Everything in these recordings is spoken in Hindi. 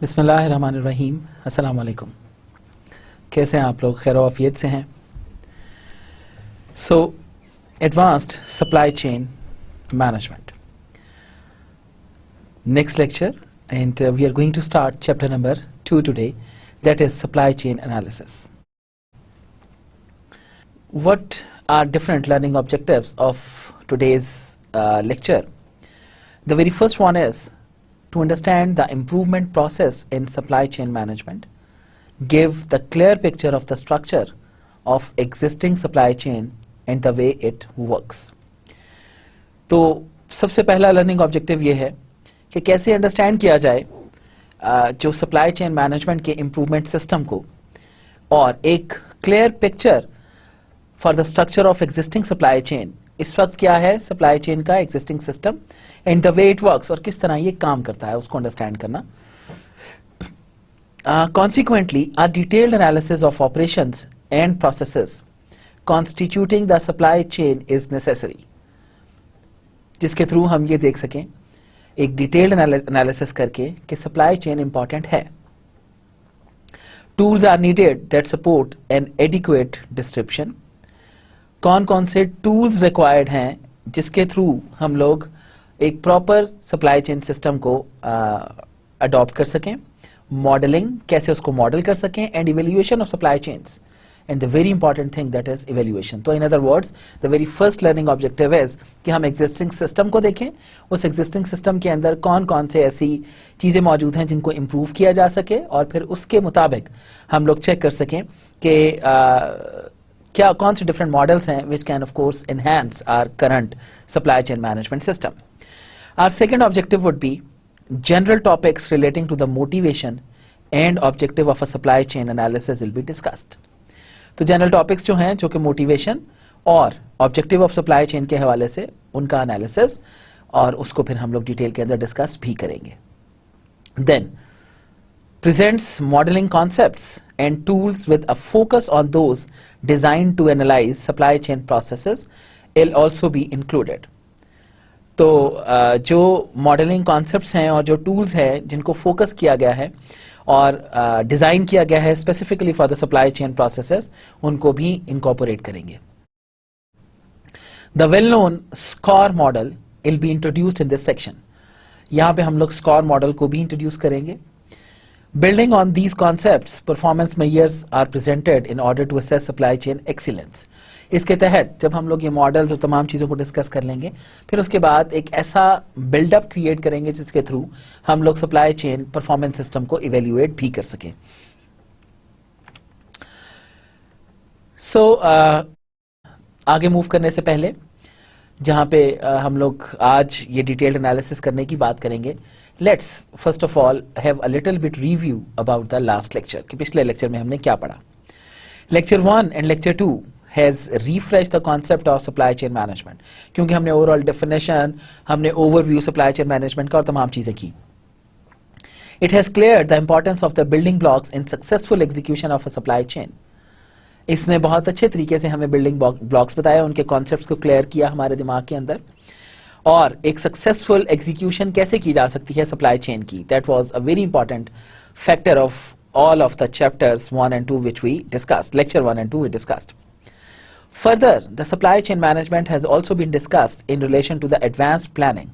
बिस्मिल्लाहिर्रहमानिर्रहीम। अस्सलाम वालेकुम। कैसे हैं आप लोग? खैर आफियत से हैं? सो advanced supply chain management, next lecture, and we are going to start chapter number 2 today, that is supply chain analysis. What are different learning objectives of today's lecture? The very first one is to understand the improvement process in supply chain management, give the clear picture of the structure of existing supply chain and the way it works. तो सबसे पहला लर्निंग ऑब्जेक्टिव ये है कि कैसे अंडरस्टैंड किया जाए जो सप्लाई चेन मैनेजमेंट के इम्प्रूवमेंट सिस्टम को, और एक clear picture for the structure of existing supply chain. इस वक्त क्या है सप्लाई चेन का existing system and the way it works, और किस तरह ये काम करता है उसको अंडरस्टैंड करना। Consequently a detailed analysis of operations and processes constituting the supply chain is necessary, जिसके थ्रू हम ये देख सकें एक डिटेल्ड एनालिसिस करके कि सप्लाई चेन इंपॉर्टेंट है। Tools are needed that support an adequate description. कौन कौन से टूल्स रिक्वायर्ड हैं जिसके थ्रू हम लोग एक प्रॉपर सप्लाई चेन सिस्टम को अडॉप्ट कर सकें, मॉडलिंग कैसे उसको मॉडल कर सकें, and evaluation of supply chains, and the very important thing that is evaluation. तो in other words the very first learning objective is कि हम एग्जिस्टिंग सिस्टम को देखें, उस एग्जिस्टिंग सिस्टम के अंदर कौन कौन से ऐसी चीज़ें मौजूद हैं जिनको इम्प्रूव किया जा सके, और फिर उसके मुताबिक हम लोग चेक कर सकें कि क्या कौन से डिफरेंट मॉडल्स हैं which can of course enhance our current supply chain management system. Our second objective would be general topics relating to the motivation and objective of a supply chain analysis will be discussed. तो जनरल टॉपिक्स जो हैं, जो कि मोटिवेशन और ऑब्जेक्टिव ऑफ सप्लाई चेन के हवाले से उनका एनालिसिस, और उसको फिर हम लोग डिटेल के अंदर डिस्कस भी करेंगे। Then presents modeling concepts and tools with a focus on those designed to analyze supply chain processes will also be included. तो जो मॉडलिंग कॉन्सेप्ट्स हैं और जो टूल्स हैं जिनको फोकस किया गया है और डिज़ाइन किया गया है specifically for the supply chain processes, उनको भी इनकॉर्पोरेट करेंगे। The well known score model will be introduced in this section. यहाँ पे हम लोग स्कोर मॉडल को भी इंट्रोड्यूस करेंगे। Building on these concepts, performance measures are presented in order to assess supply chain excellence. इसके तहत जब हम लोग ये मॉडल्स और तमाम चीज़ों को डिस्कस कर लेंगे, फिर उसके बाद एक ऐसा बिल्डअप क्रिएट करेंगे जिसके थ्रू हम लोग सप्लाई चेन परफॉर्मेंस सिस्टम को इवेल्युएट भी कर सकें। आगे मूव करने से पहले जहाँ पे हम लोग आज ये डिटेल्ड एनालिसिस करने की बात करेंगे, let's first of all have a little bit review about the last lecture कि पिछले लेक्चर में हमने क्या पढ़ा। Lecture 1 and lecture 2 has refresh the concept of supply chain management, क्योंकि हमने ओवरऑल डेफिनेशन, हमने ओवरव्यू सप्लाई चेन मैनेजमेंट का और तमाम चीज़ें की। It has cleared the importance of the building blocks in successful execution of a supply chain. इसने बहुत अच्छे तरीके से हमें बिल्डिंग ब्लॉक्स बताया, उनके कॉन्सेप्ट्स को क्लियर किया हमारे दिमाग के अंदर, और एक सक्सेसफुल एग्जीक्यूशन कैसे की जा सकती है सप्लाई चेन की। That was a very important factor of all of the chapters 1 and 2 which we discussed, lecture 1 and 2 we discussed. Further, the supply chain management has also been discussed in relation to the advanced planning.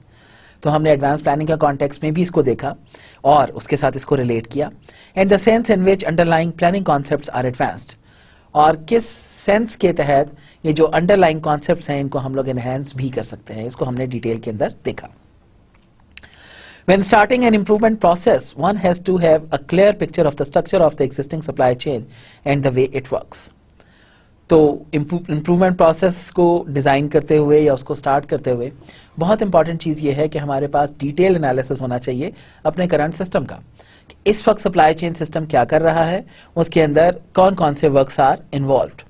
तो हमने एडवांस प्लानिंग का कॉन्टेक्स्ट में भी इसको देखा और उसके साथ इसको रिलेट किया, and the sense in which underlying planning concepts are advanced, और किस सेंस के तहत ये जो अंडरलाइंग कॉन्सेप्ट्स हैं इनको हम लोग एनहांस भी कर सकते हैं, इसको हमने डिटेल के अंदर देखा। When starting an improvement process, one has to have a clear picture of the structure of the existing supply chain and the way it works. तो इम्प्रूवमेंट प्रोसेस को डिज़ाइन करते हुए या उसको स्टार्ट करते हुए बहुत इंपॉर्टेंट चीज़ ये है कि हमारे पास डिटेल एनालिसिस होना चाहिए अपने करंट सिस्टम का। इस वक्त सप्लाई चेन सिस्टम क्या कर रहा है, उसके अंदर कौन कौन से works are involved.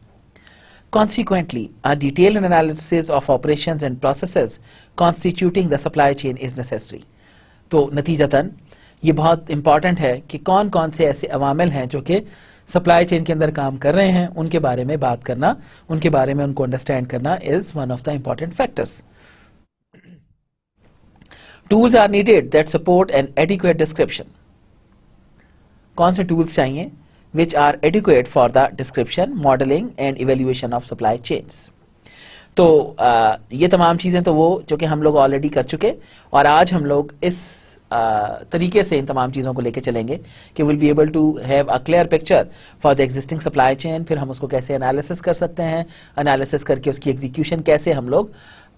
Consequently, a detailed analysis of operations and processes constituting the supply chain is necessary. तो नतीजतन ये बहुत इंपॉर्टेंट है कि कौन कौन से ऐसे अवामिल हैं जो कि सप्लाई चेन के अंदर काम कर रहे हैं, उनके बारे में बात करना, उनके बारे में उनको अंडरस्टैंड करना is one of the important factors. Tools are needed that support an adequate description. कौन से टूल्स चाहिए which are adequate for the description, modeling and evaluation of supply chains. तो ये तमाम चीज़ें तो वो जो कि हम लोग ऑलरेडी कर चुके, और आज हम लोग इस तरीके से इन तमाम चीज़ों को लेके चलेंगे कि will be able to have a clear picture for the existing supply chain, फिर हम उसको कैसे एनालिसिस कर सकते हैं, एनालिसिस करके उसकी एग्जीक्यूशन कैसे हम लोग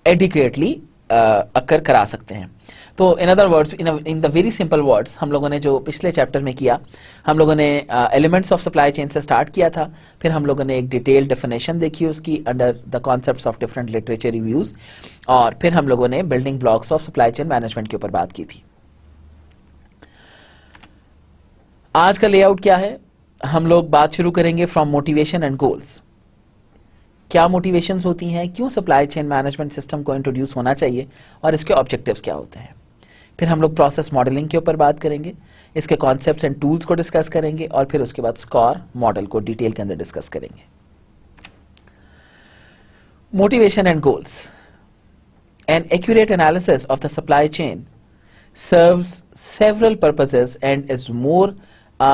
एडिक्वेटली अकर करा सकते हैं। तो in other words, in the very simple words, हम लोगों ने जो पिछले चैप्टर में किया, हम लोगों ने एलिमेंट्स ऑफ सप्लाई चेन से स्टार्ट किया था, फिर हम लोगों ने एक डिटेल डेफिनेशन देखी उसकी under the concepts of different literature reviews, और फिर हम लोगों ने building blocks of supply chain management के ऊपर बात की थी। आज का लेआउट क्या है? हम लोग बात शुरू करेंगे फ्रॉम मोटिवेशन एंड गोल्स। क्या मोटिवेशंस होती हैं, क्यों सप्लाई चेन मैनेजमेंट सिस्टम को इंट्रोड्यूस होना चाहिए, और इसके ऑब्जेक्टिव्स क्या होते हैं। फिर हम लोग प्रोसेस मॉडलिंग के ऊपर बात करेंगे, इसके कॉन्सेप्ट्स एंड टूल्स को डिस्कस करेंगे, और फिर उसके बाद स्कोर मॉडल को डिटेल के अंदर डिस्कस करेंगे। Motivation and goals. An accurate analysis of the supply chain serves several purposes and is more a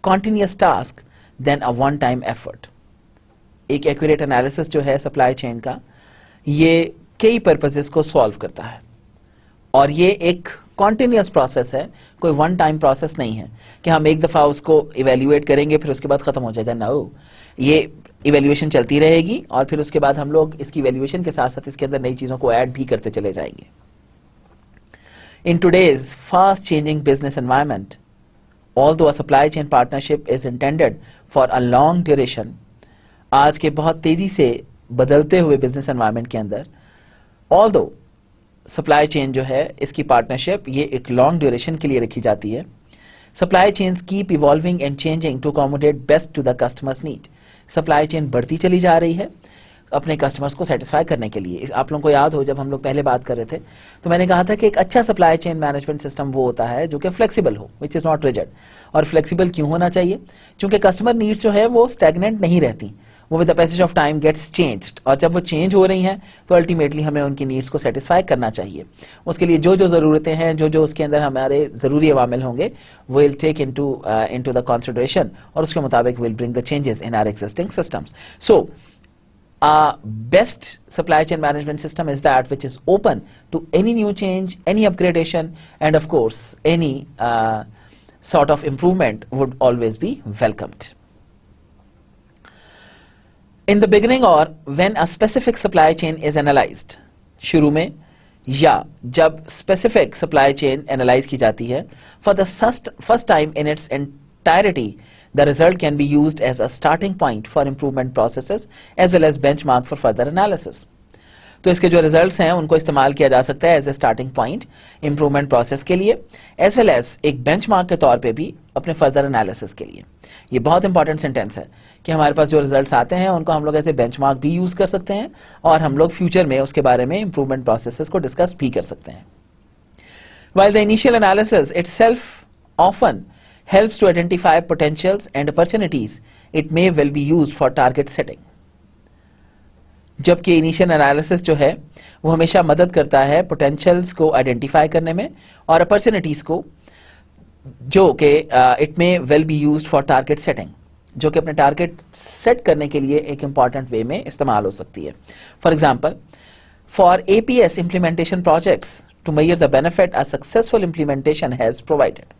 continuous task than a one time effort। एक एक्यूरेट एनालिसिस जो है सप्लाई चेन का, ये कई पर्पसेस को सॉल्व करता है, और ये एक कॉन्टिन्यूस प्रोसेस है, कोई वन टाइम प्रोसेस नहीं है कि हम एक दफ़ा उसको इवेल्युएट करेंगे फिर उसके बाद ख़त्म हो जाएगा। नो, ये इवेल्युएशन चलती रहेगी, और फिर उसके बाद हम लोग इसकी इवेल्युएशन के साथ साथ इसके अंदर नई चीज़ों को ऐड भी करते चले जाएंगे। In today's fast-changing business environment, although a supply chain partnership is intended for a long duration, आज के बहुत तेजी से बदलते हुए बिजनेस एनवायरनमेंट के अंदर, although सप्लाई चेन जो है इसकी पार्टनरशिप ये एक लॉन्ग ड्यूरेशन के लिए रखी जाती है, supply chains keep evolving and changing to accommodate best to the customers need. Supply chain बढ़ती चली जा रही है अपने कस्टमर्स को सेटिस्फाई करने के लिए। आप लोगों को याद हो, जब हम लोग पहले बात कर रहे थे तो मैंने कहा था कि एक अच्छा सप्लाई चेन मैनेजमेंट सिस्टम वो होता है जो कि फ्लेक्सिबल हो, विच इज़ नॉट रिजिड। और फ्लेक्सिबल क्यों होना चाहिए? क्योंकि कस्टमर नीड्स जो है वो स्टैग्नेंट नहीं रहती, वो with the passage of time gets changed, और जब वो चेंज हो रही हैं तो अल्टीमेटली हमें उनकी नीड्स को सेटिस्फाई करना चाहिए। उसके लिए जो जो ज़रूरतें हैं, जो जो उसके अंदर हमारे ज़रूरी अवामिल होंगे, वो will take into the consideration, और उसके मुताबिक will bring the changes in our existing systems. So a best supply chain management system is that which is open to any new change, any upgradation, and of course any sort of improvement would always be welcomed. In the beginning or when a specific supply chain is analyzed, शुरू में या जब specific supply chain analyze की जाती है for the first time in its entirety, the result can be used as a starting point for improvement processes as well as benchmark for further analysis। तो इसके जो रिजल्ट्स हैं उनको इस्तेमाल किया जा सकता है as a starting point improvement process के लिए, एज वेल एज एक बेंचमार्क के तौर पे भी अपने फर्दर एनालिसिस के लिए। ये बहुत इंपॉर्टेंट सेंटेंस है कि हमारे पास जो रिजल्ट्स आते हैं उनको हम लोग एज ए बेंचमार्क भी यूज कर सकते हैं, और हम लोग फ्यूचर में उसके बारे में इंप्रूवमेंट प्रोसेसेस को डिस्कस भी कर सकते हैं। While the initial analysis itself often helps to identify potentials and opportunities, it may well be used for target setting। जबकि इनिशियल एनालिसिस जो है वो हमेशा मदद करता है पोटेंशियल्स को आइडेंटिफाई करने में, और अपॉर्चुनिटीज को, जो कि it may well B used for target setting, जो कि अपने टारगेट सेट करने के लिए एक इंपॉर्टेंट वे में इस्तेमाल हो सकती है। For example, for APS implementation projects to measure the benefit a successful implementation has provided।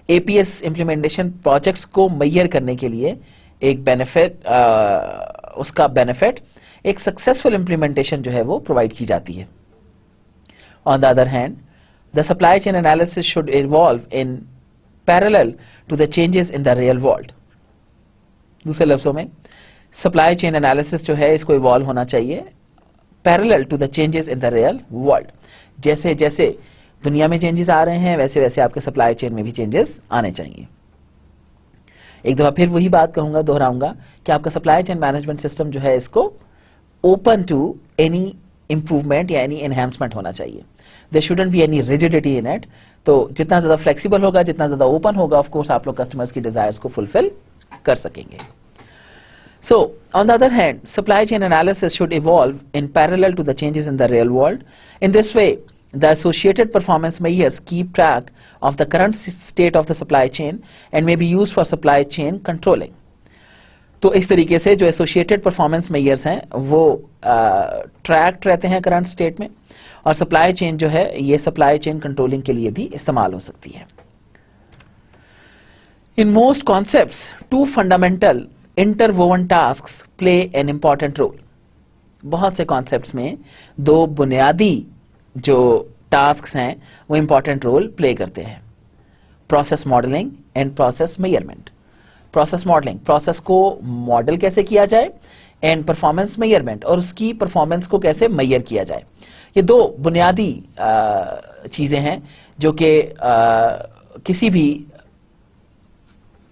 APS implementation projects को मेजर करने के लिए एक बेनिफिट, उसका बेनिफिट एक सक्सेसफुल इंप्लीमेंटेशन जो है वो प्रोवाइड की जाती है। On the other hand, the supply chain analysis should evolve in parallel to the changes in the real world. दूसरे लफ्जों में, सप्लाई चेन एनालिसिस जो है इसको इवॉल्व होना चाहिए parallel to the changes in the real world. जैसे जैसे दुनिया में चेंजेस आ रहे हैं वैसे वैसे आपके सप्लाई चेन में भी चेंजेस आने चाहिए। एक दफा फिर वही बात कहूंगा, दोहराऊंगा कि आपका सप्लाई चेन मैनेजमेंट सिस्टम जो है इसको ओपन टू एनी इंप्रूवमेंट या एनी एनहांसमेंट होना चाहिए। There shouldn't be any rigidity in it. तो जितना ज्यादा फ्लेक्सिबल होगा, जितना ज्यादा ओपन होगा, ऑफ कोर्स आप लोग कस्टमर्स की डिजायर्स को फुलफिल कर सकेंगे। So, on the other hand, supply chain analysis should evolve in parallel to the changes in the real world. In this way, The associated performance measures keep track of the current state of the supply chain and may be used for supply chain controlling. तो इस तरीके से जो एसोसिएटेड परफॉर्मेंस मेजर्स हैं वो ट्रैक्ड रहते हैं करंट स्टेट में, और सप्लाई चेन जो है ये सप्लाई चेन कंट्रोलिंग के लिए भी इस्तेमाल हो सकती है. In most concepts two fundamental interwoven tasks play an important role. बहुत से कॉन्सेप्ट्स में दो बुनियादी जो टास्क्स हैं वो इंपॉर्टेंट रोल प्ले करते हैं. Process modelling and process measurement. Process modelling, process को मॉडल कैसे किया जाए, एंड परफॉर्मेंस मेजरमेंट, और उसकी परफॉर्मेंस को कैसे मेजर किया जाए. ये दो बुनियादी चीजें हैं जो कि किसी भी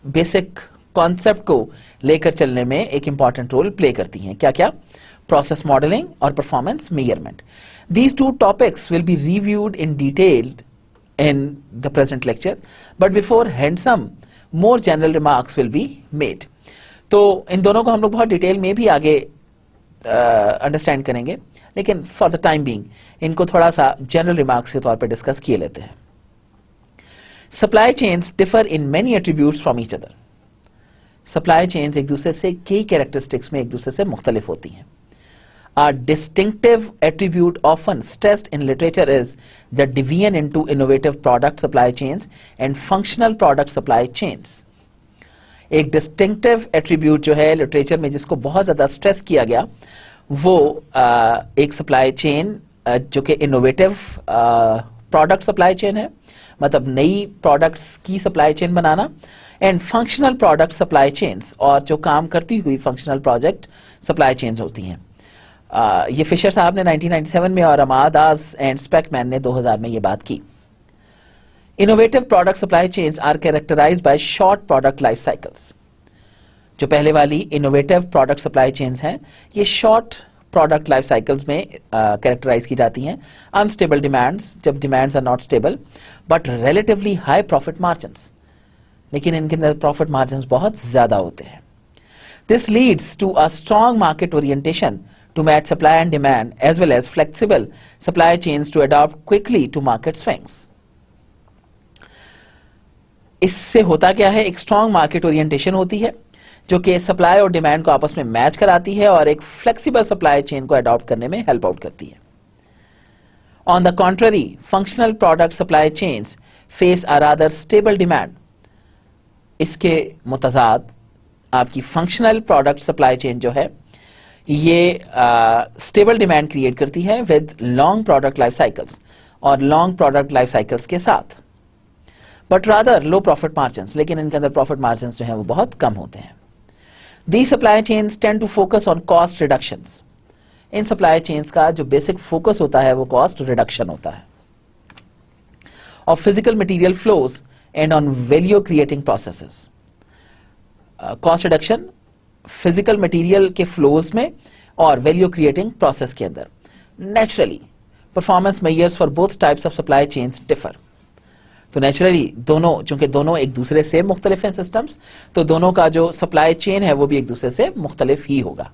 बेसिक कॉन्सेप्ट को लेकर चलने में एक इंपॉर्टेंट रोल प्ले करती हैं. क्या क्या? प्रोसेस मॉडलिंग और performance measurement. These two topics will be reviewed in detail in the present lecture, but beforehand some more general remarks will be made. तो इन दोनों को हम लोग बहुत डिटेल में भी आगे अंडरस्टैंड करेंगे, लेकिन फॉर द टाइम बीइंग इनको थोड़ा सा जनरल रिमार्क्स के तौर पे डिस्कस किए लेते हैं. Supply chains differ in many attributes from each other. Supply chains एक दूसरे से कई कैरेक्टरिस्टिक्स में एक दूसरे से मुख्तलिफ होती हैं. A distinctive attribute often stressed in literature is the division into innovative product supply chains and functional product supply chains. एक distinctive attribute जो है literature में जिसको बहुत ज़्यादा stress किया गया वो एक supply chain जो कि innovative product supply chain है, मतलब नई products की supply chain banana, and functional product supply chains, और जो काम करती हुई functional project supply chains होती हैं. ये फिशर साहब ने 1997 में और अमादास एंड स्पेकमैन ने 2000 में ये बात की. Innovative product supply chains are characterized by short product life cycles. जो पहले वाली इनोवेटिव प्रोडक्ट सप्लाई चेन्स हैं ये शॉर्ट प्रोडक्ट लाइफ साइकिल्स में कैरेक्टराइज की जाती हैं. अनस्टेबल डिमांड्स, जब demands are not stable, but relatively high profit margins, लेकिन इनके अंदर प्रॉफिट मार्जिन्स बहुत ज्यादा होते हैं. This leads to a strong market orientation to match supply and demand, as well as flexible supply chains to adapt quickly to market swings. इससे होता क्या है? एक स्ट्रॉन्ग मार्केट ओरिएंटेशन होती है जो कि सप्लाई और डिमांड को आपस में मैच कराती है और एक फ्लेक्सिबल सप्लाई चेन को अडॉप्ट करने में हेल्प आउट करती है. On the contrary, functional product supply chains face a rather stable demand. इसके मुतजाद आपकी फंक्शनल प्रोडक्ट सप्लाई चेन जो है ये स्टेबल डिमांड क्रिएट करती है with long product life cycles, और लॉन्ग प्रोडक्ट लाइफ साइकिल्स के साथ, but rather low profit margins, लेकिन इनके अंदर प्रॉफिट मार्जिन्स जो हैं वो बहुत कम होते हैं. The supply chains tend to focus on cost reductions. इन सप्लाई चेन्स का जो बेसिक फोकस होता है वो कॉस्ट रिडक्शन होता है, of physical material flows and on value creating processes. Cost reduction physical material के फ्लोज में और वैल्यू क्रिएटिंग प्रोसेस के अंदर. Naturally performance measures for both types of supply chains differ. तो नेचुरली दोनों, चूंकि दोनों एक दूसरे से मुख्तलिफ हैं सिस्टम्स, तो दोनों का जो सप्लाई चेन है वो भी एक दूसरे से मुख्तलिफ ही होगा.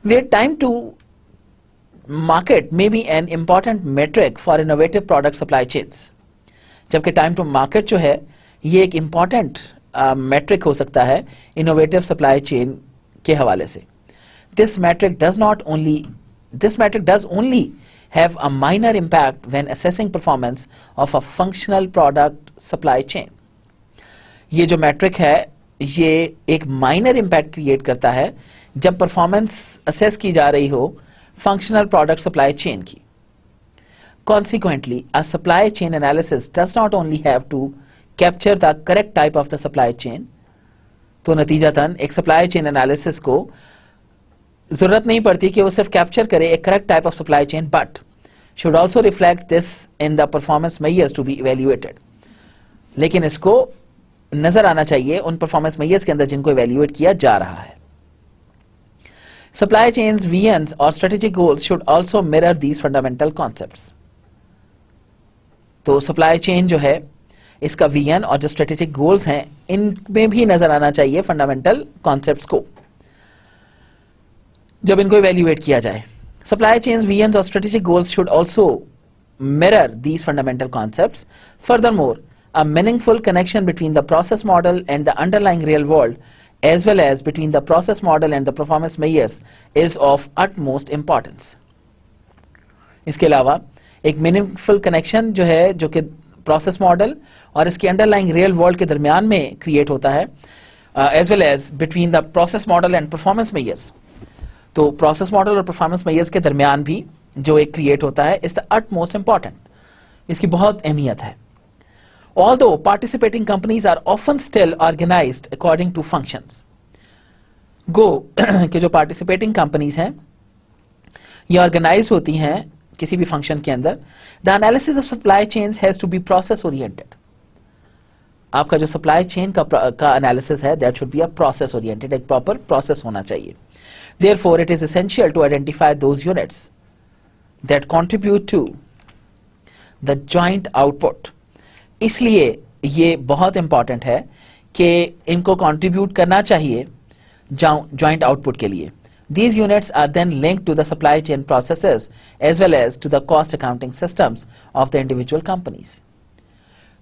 Where time to market may be an important metric for innovative product supply chains. जबकि टाइम टू मार्केट जो है ये एक इंपॉर्टेंट मेट्रिक हो सकता है इनोवेटिव सप्लाई चेन के हवाले से. This metric does only have a minor impact when assessing performance of a functional product supply chain. ये जो मेट्रिक है ये एक माइनर इम्पैक्ट क्रिएट करता है जब परफॉर्मेंस असेस की जा रही हो फंक्शनल प्रोडक्ट सप्लाई चेन की. Consequently, a supply chain analysis does not only have to capture the correct type of the supply chain. तो नतीजतन एक सप्लाई चेन एनालिसिस को जरूरत नहीं पड़ती कि वो सिर्फ कैप्चर करे एक correct type of supply chain, but should also reflect this in the performance measures to be evaluated. लेकिन इसको नजर आना चाहिए उन परफॉर्मेंस मेजर्स के अंदर जिनको इवेल्युएट किया जा रहा है. सप्लाई चेन्स, विजन्स और strategic goals should also mirror these fundamental concepts. तो सप्लाई चेन जो है इसका विजन और जो स्ट्रेटेजिक गोल्स हैं इनमें भी नजर आना चाहिए फंडामेंटल कॉन्सेप्ट्स को जब इनको इवेल्युएट किया जाए. सप्लाई चेन्स, विजन्स और strategic goals should also mirror these fundamental concepts. Furthermore, a meaningful connection between the process model and the underlying real world, as well as between the process model and the performance measures, is of utmost importance. इसके अलावा एक मीनिंगफुल कनेक्शन जो है, जो कि प्रोसेस मॉडल और इसके अंडरलाइंग रियल वर्ल्ड के दरमियान में क्रिएट होता है, as well as between the process model and performance measures. तो प्रोसेस मॉडल और परफॉर्मेंस मेजर्स के दरमियान भी जो एक क्रिएट होता है, इज द अटमोस्ट इंपॉर्टेंट. इसकी बहुत अहमियत है. Although participating companies are often still organized according to functions. Go कि जो participating companies हैं ये organized होती हैं किसी भी function के अंदर. The analysis of supply chains has to be process oriented. आपका जो supply chain का analysis है, that should be a process oriented, एक proper process होना चाहिए. Therefore, it is essential to identify those units that contribute to the joint output. इसलिए ये बहुत इंपॉर्टेंट है कि इनको कंट्रीब्यूट करना चाहिए जॉइंट आउटपुट के लिए. These units are then linked to the supply chain processes as well as to the cost accounting systems of the individual companies.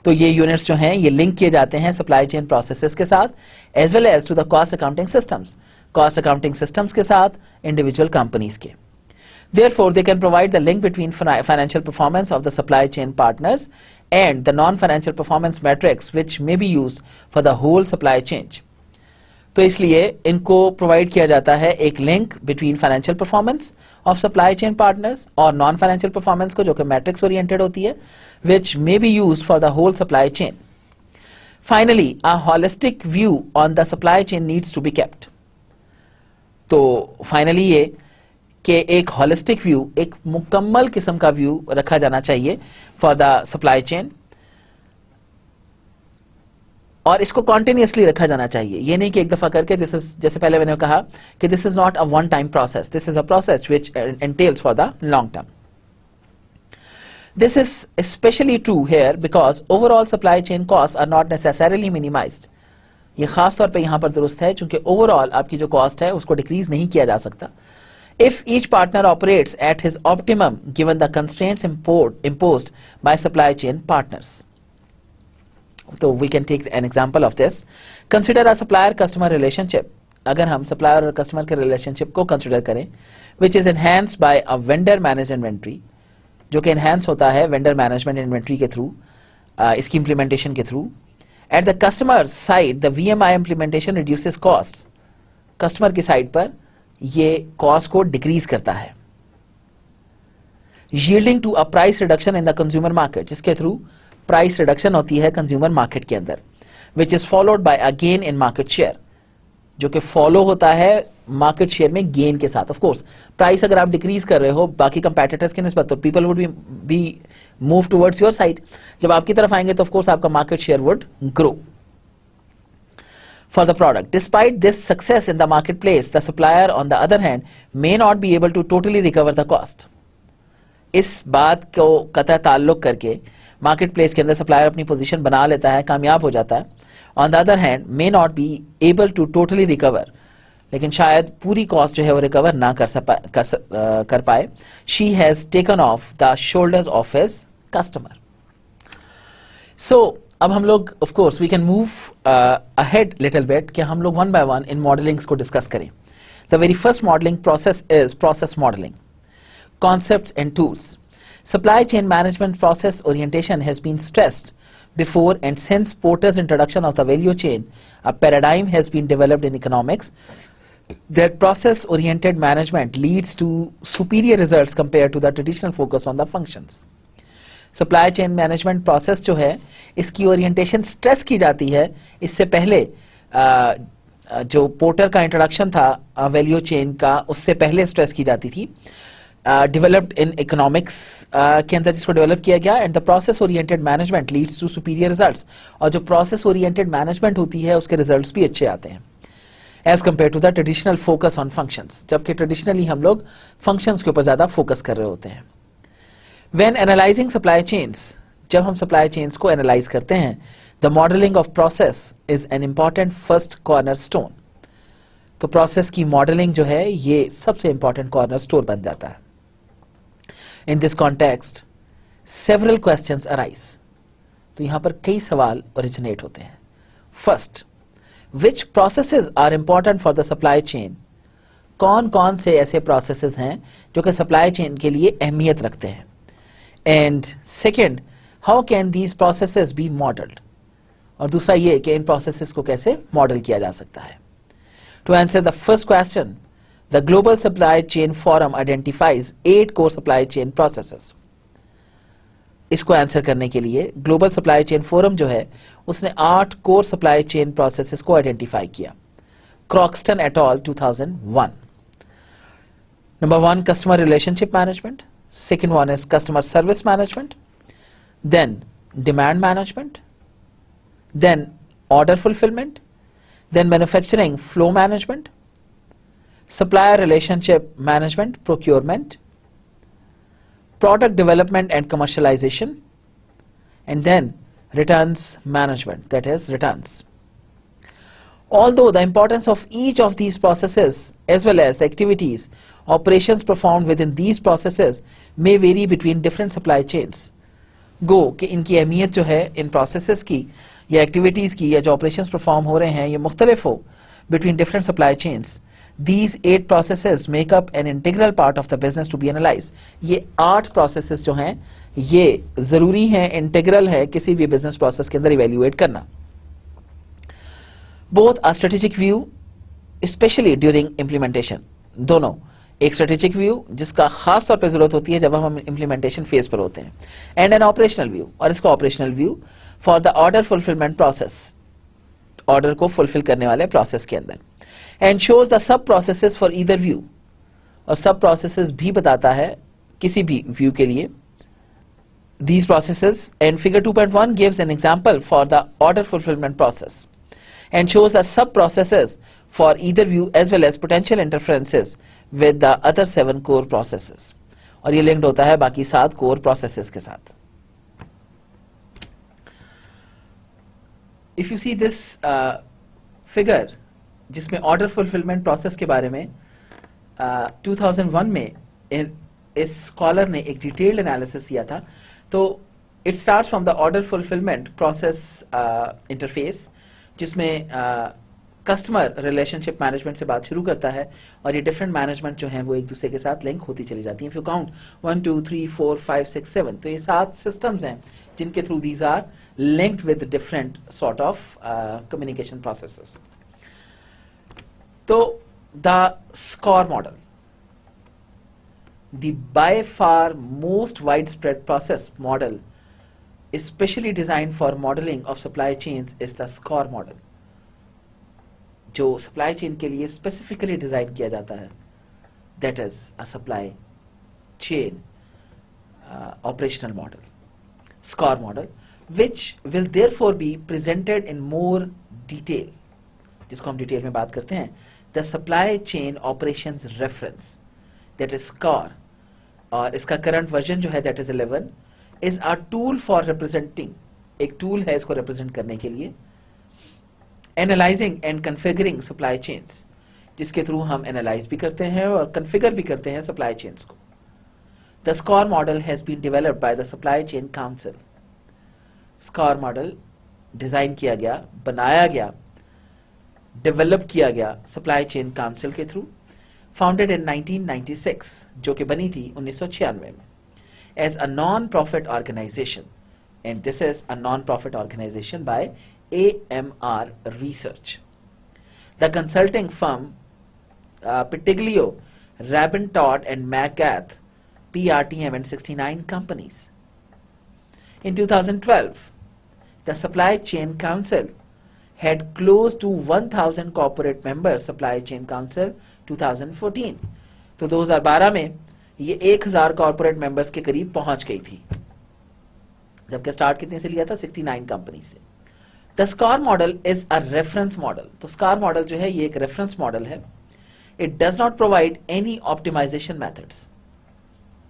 तो ये यूनिट्स जो हैं ये लिंक किए जाते हैं सप्लाई चेन प्रोसेसेस के साथ, as well as to the cost accounting systems के साथ इंडिविजुअल कंपनीज के. Therefore, they can provide the link between financial performance of the supply chain partners and the non-financial performance metrics which may be used for the whole supply chain. तो इसलिए इनको प्रोवाइड किया जाता है एक link between financial performance of supply chain partners और नॉन फाइनेंशियल परफॉर्मेंस को, जो कि मैट्रिक्स ओरिएंटेड होती है, which may be used for the whole supply chain. Finally, a holistic view on the supply chain needs to be kept. तो फाइनली ये कि एक होलिस्टिक व्यू, एक मुकम्मल किस्म का व्यू रखा जाना चाहिए फॉर द सप्लाई चेन, और इसको कॉन्टिन्यूसली रखा जाना चाहिए. ये नहीं कि एक दफा करके दिस इज, जैसे पहले मैंने कहा कि this is not a one time process, this is a process which एंटेल्स for the long term. This is especially true here because overall supply chain costs are not necessarily minimized. ये खास तौर पे यहाँ पर दुरुस्त है क्योंकि ओवरऑल आपकी जो कॉस्ट है उसको डिक्रीज नहीं किया जा सकता. If each partner operates at his optimum given the constraints imposed by supply chain partners. So we can take an example of this. Consider a supplier-customer relationship. अगर हम supplier और customer के relationship को consider करें, which is enhanced by a vendor-managed inventory, जो कि enhance होता है vendor management inventory के through, इसकी implementation के through. At the customer's side, the VMI implementation reduces costs. Customer की side पर ये cost को decrease करता है, yielding to a price reduction in the consumer market, जिसके through price reduction होती है consumer market के अंदर, which is followed by a gain in market share, जो कि follow होता है market share में gain के साथ. Of course, price अगर आप decrease कर रहे हो बाकी competitors के निस्बत, तो people would be move towards your side. जब आपकी तरफ आएंगे तो of course आपका market share would grow for the product. Despite this success in the marketplace, the supplier on the other hand may not be able to totally recover the cost. इस बात को कतई ताल्लुक करके मार्केट प्लेस के अंदर सप्लायर अपनी पोजीशन बना लेता है, कामयाब हो जाता है. On the other hand may not be able to totally recover, लेकिन शायद पूरी कॉस्ट जो है वो रिकवर ना कर पाए. She has taken off the shoulders of his customer. So अब हम लोग of course we can move ahead little bit कि हम लोग वन बाय वन इन मॉडलिंग्स को डिस्कस करें. The very first modelling process is process modelling. Concepts and tools. Supply chain management process orientation has been stressed before and since Porter's introduction of the value chain. A paradigm has been developed in economics that process-oriented management leads to superior results compared to the traditional focus on the functions. Supply chain management process जो है इसकी orientation stress की जाती है. इससे पहले जो पोर्टर का इंट्रोडक्शन था वैल्यू चेन का, उससे पहले स्ट्रेस की जाती थी. डेवलप्ड इन इकोनॉमिक्स के अंदर जिसको डेवलप किया गया. And the process oriented management leads to superior results. और जो प्रोसेस ओरिएंटेड मैनेजमेंट होती है उसके रिजल्ट्स भी अच्छे आते हैं as compare to the traditional focus on functions, जबकि ट्रेडिशनली हम लोग फंक्शंस के ऊपर ज्यादा फोकस कर रहे होते हैं. व्हेन एनालाइजिंग सप्लाई चेन्स, जब हम सप्लाई चेन्स को एनालाइज करते हैं, the modelling of process is an important first corner stone. तो प्रोसेस की मॉडलिंग जो है ये सबसे इंपॉर्टेंट कॉर्नर स्टोन बन जाता है. In this context, several questions arise. तो यहां पर कई सवाल ओरिजिनेट होते हैं. First, which processes are important for the supply chain? कौन कौन से ऐसे प्रोसेसेस हैं जो कि सप्लाई चेन के लिए अहमियत रखते हैं? And second, how can these processes be modeled? और दूसरा ये कि इन प्रोसेसेस को कैसे मॉडल किया जा सकता है. To answer the first question, the global supply chain forum identifies 8 core supply chain processes. इसको आंसर करने के लिए ग्लोबल सप्लाई चेन फोरम जो है उसने 8 कोर सप्लाई चेन प्रोसेसेस को आइडेंटिफाई किया. क्रॉक्सटन at all 2001. Number 1, customer relationship management. Second one is customer service management. Then demand management. Then order fulfillment. Then manufacturing flow management. Supplier relationship management, procurement. Product development and commercialization. And then returns management, that is returns. Although the importance of each of these processes as well as the activities, operations performed within these processes may vary between different supply chains. Go कि इनकी अहमियत जो है इन processes की या activities की या जो operations perform हो रहे हैं ये मुख्तलिफ हो between different supply chains. These 8 processes make up an integral part of the business to be analyzed. ये 8 processes जो हैं ये ज़रूरी हैं, integral है किसी भी business process के अंदर evaluate करना. Both a strategic view, especially during implementation. दोनों, एक strategic view जिसका खास तौर पे जरूरत होती है जब हम implementation phase पर होते हैं, and an operational view, और इसका operational view for the order fulfillment process, order को fulfill करने वाले process के अंदर, and shows the sub processes for either view, और sub processes भी बताता है किसी भी view के लिए these processes. And figure 2.1 gives an example for the order fulfillment process and shows the sub-processes for either view as well as potential interferences with the other 7 core processes. और ये linked होता है बाकी 7 core processes के साथ. If you see this figure, जिसमें order fulfillment process के बारे में 2001 में इस scholar ने एक detailed analysis किया था. तो it starts from the order fulfillment process interface, जिसमें कस्टमर रिलेशनशिप मैनेजमेंट से बात शुरू करता है और ये डिफरेंट मैनेजमेंट जो हैं वो एक दूसरे के साथ लिंक होती चली जाती हैं. इफ यू काउंट 1 2 3 4 5 6 7, तो ये 7 सिस्टम्स हैं जिनके through these are linked with different sort of communication processes. तो the SCOR model, the by far most widespread process model especially designed for modeling of supply chains is the SCOR model, जो supply chain के लिए specifically डिजाइन किया जाता है. That is a supply chain operational model, SCOR model, which will therefore be presented in more detail, जिसको हम डिटेल में बात करते हैं. The supply chain operations reference, that is SCOR, और इसका current version जो है that is 11, is a tool for representing, एक tool है इसको represent करने के लिए, analyzing and configuring supply chains, जिसके थ्रू हम analyze भी करते हैं और configure भी करते हैं supply chains को. The SCOR model has been developed by the Supply Chain Council. SCOR model design किया गया, बनाया गया, develop किया गया Supply Chain Council के थ्रू, founded in 1996, जो कि बनी थी 1996 में, as a non-profit organization, and this is a non-profit organization by AMR Research. The consulting firm Pitiglio, Rabin Todd and McGath, PRTM and 69 companies. In 2012, the Supply Chain Council had close to 1,000 corporate members. Supply Chain Council 2014. तो 2012 में ये 1000 कॉर्पोरेट मेंबर्स के करीब पहुंच गई थी, जबकि स्टार्ट कितने से लिया था? 69 कंपनी से. The SCOR model is a reference model. तो स्कोर मॉडल जो है ये एक रेफरेंस मॉडल है. It does not provide any optimization methods.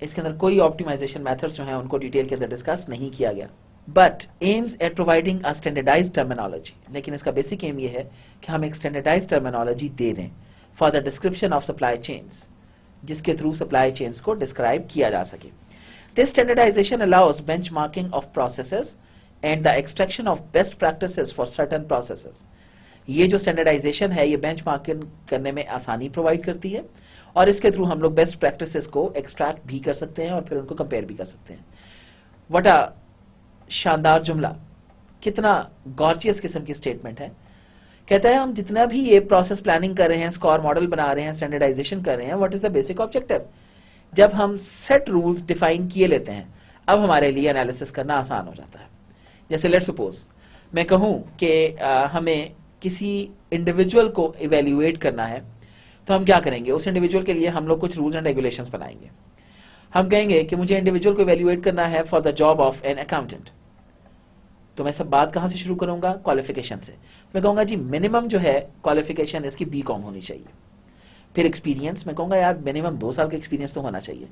इसके अंदर कोई ऑप्टिमाइजेशन मेथड्स जो हैं उनको डिटेल के अंदर डिस्कस नहीं किया गया. But aims at providing a standardized terminology. लेकिन इसका बेसिक एम ये है कि हम एक स्टैंडर्डाइज्ड टर्मिनोलॉजी दे दें for the description of supply chains, जिसके थ्रू सप्लाई चेन्स को डिस्क्राइब किया जा सके. This standardization allows benchmarking of processes and the extraction of best practices for certain processes. ये जो स्टैंडर्डाइजेशन है ये बेंचमार्किंग करने में आसानी प्रोवाइड करती है और इसके थ्रू हम लोग बेस्ट प्रैक्टिसेस को एक्सट्रैक्ट भी कर सकते हैं और फिर उनको कंपेयर भी कर सकते हैं. व्हाट अ शानदार जुमला, कितना गॉर्जियस किस्म की स्टेटमेंट है. कहता है हम जितना भी ये प्रोसेस प्लानिंग कर रहे हैं, स्कोर मॉडल बना रहे हैं, स्टैंडर्डाइजेशन कर रहे हैं, what is the basic objective. जब हम सेट रूल्स डिफाइन किए लेते हैं अब हमारे लिए एनालिसिस करना आसान हो जाता है. जैसे लेट्स सपोज मैं कहूं कि हमें किसी इंडिविजुअल को इवेल्युएट करना है, तो हम क्या करेंगे, उस इंडिविजुअल के लिए हम लोग कुछ रूल्स एंड रेगुलेशंस बनाएंगे. हम कहेंगे कि मुझे इंडिविजुअल को इवेल्युएट करना है for the job of an accountant. तो मैं सब बात कहां से शुरू करूंगा, क्वालिफिकेशन से. तो मैं कहूंगा जी मिनिमम जो है क्वालिफिकेशन इसकी बीकॉम होनी चाहिए. फिर एक्सपीरियंस, मैं कहूंगा यार मिनिमम 2 साल का एक्सपीरियंस तो होना चाहिए.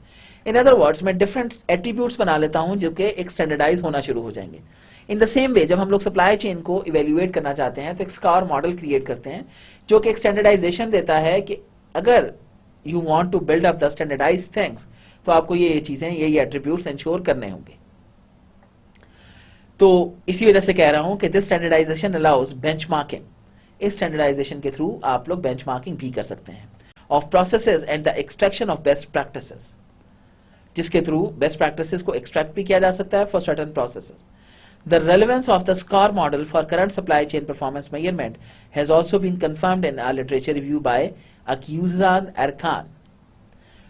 इन अदर वर्ड्स मैं डिफरेंट एट्रीब्यूट्स बना लेता हूं जो कि एक स्टैंडर्डाइज होना शुरू हो जाएंगे. इन द सेम वे जब हम लोग सप्लाई चेन को इवेल्युएट करना चाहते हैं तो एक स्कोर मॉडल क्रिएट करते हैं जो कि एक स्टैंडर्डाइजेशन देता है कि अगर you want to build up the standardize things तो आपको ये चीजें, ये एट्रीब्यूट्स इंश्योर करने होंगे. तो इसी वजह से कह रहा हूं कि दिस स्टैंडर्डाइजेशन अलाउज बेंचमार्किंग. इस स्टैंडर्डाइजेशन के थ्रू आप लोग बेंचमार्किंग भी कर सकते हैं of processes and the extraction of best practices, जिसके थ्रू बेस्ट प्रैक्टिसेस को एक्सट्रैक्ट भी किया जा सकता है for certain processes. The relevance of the SCOR model for current supply chain performance measurement has also been confirmed in a literature review by Akuzan Erkan.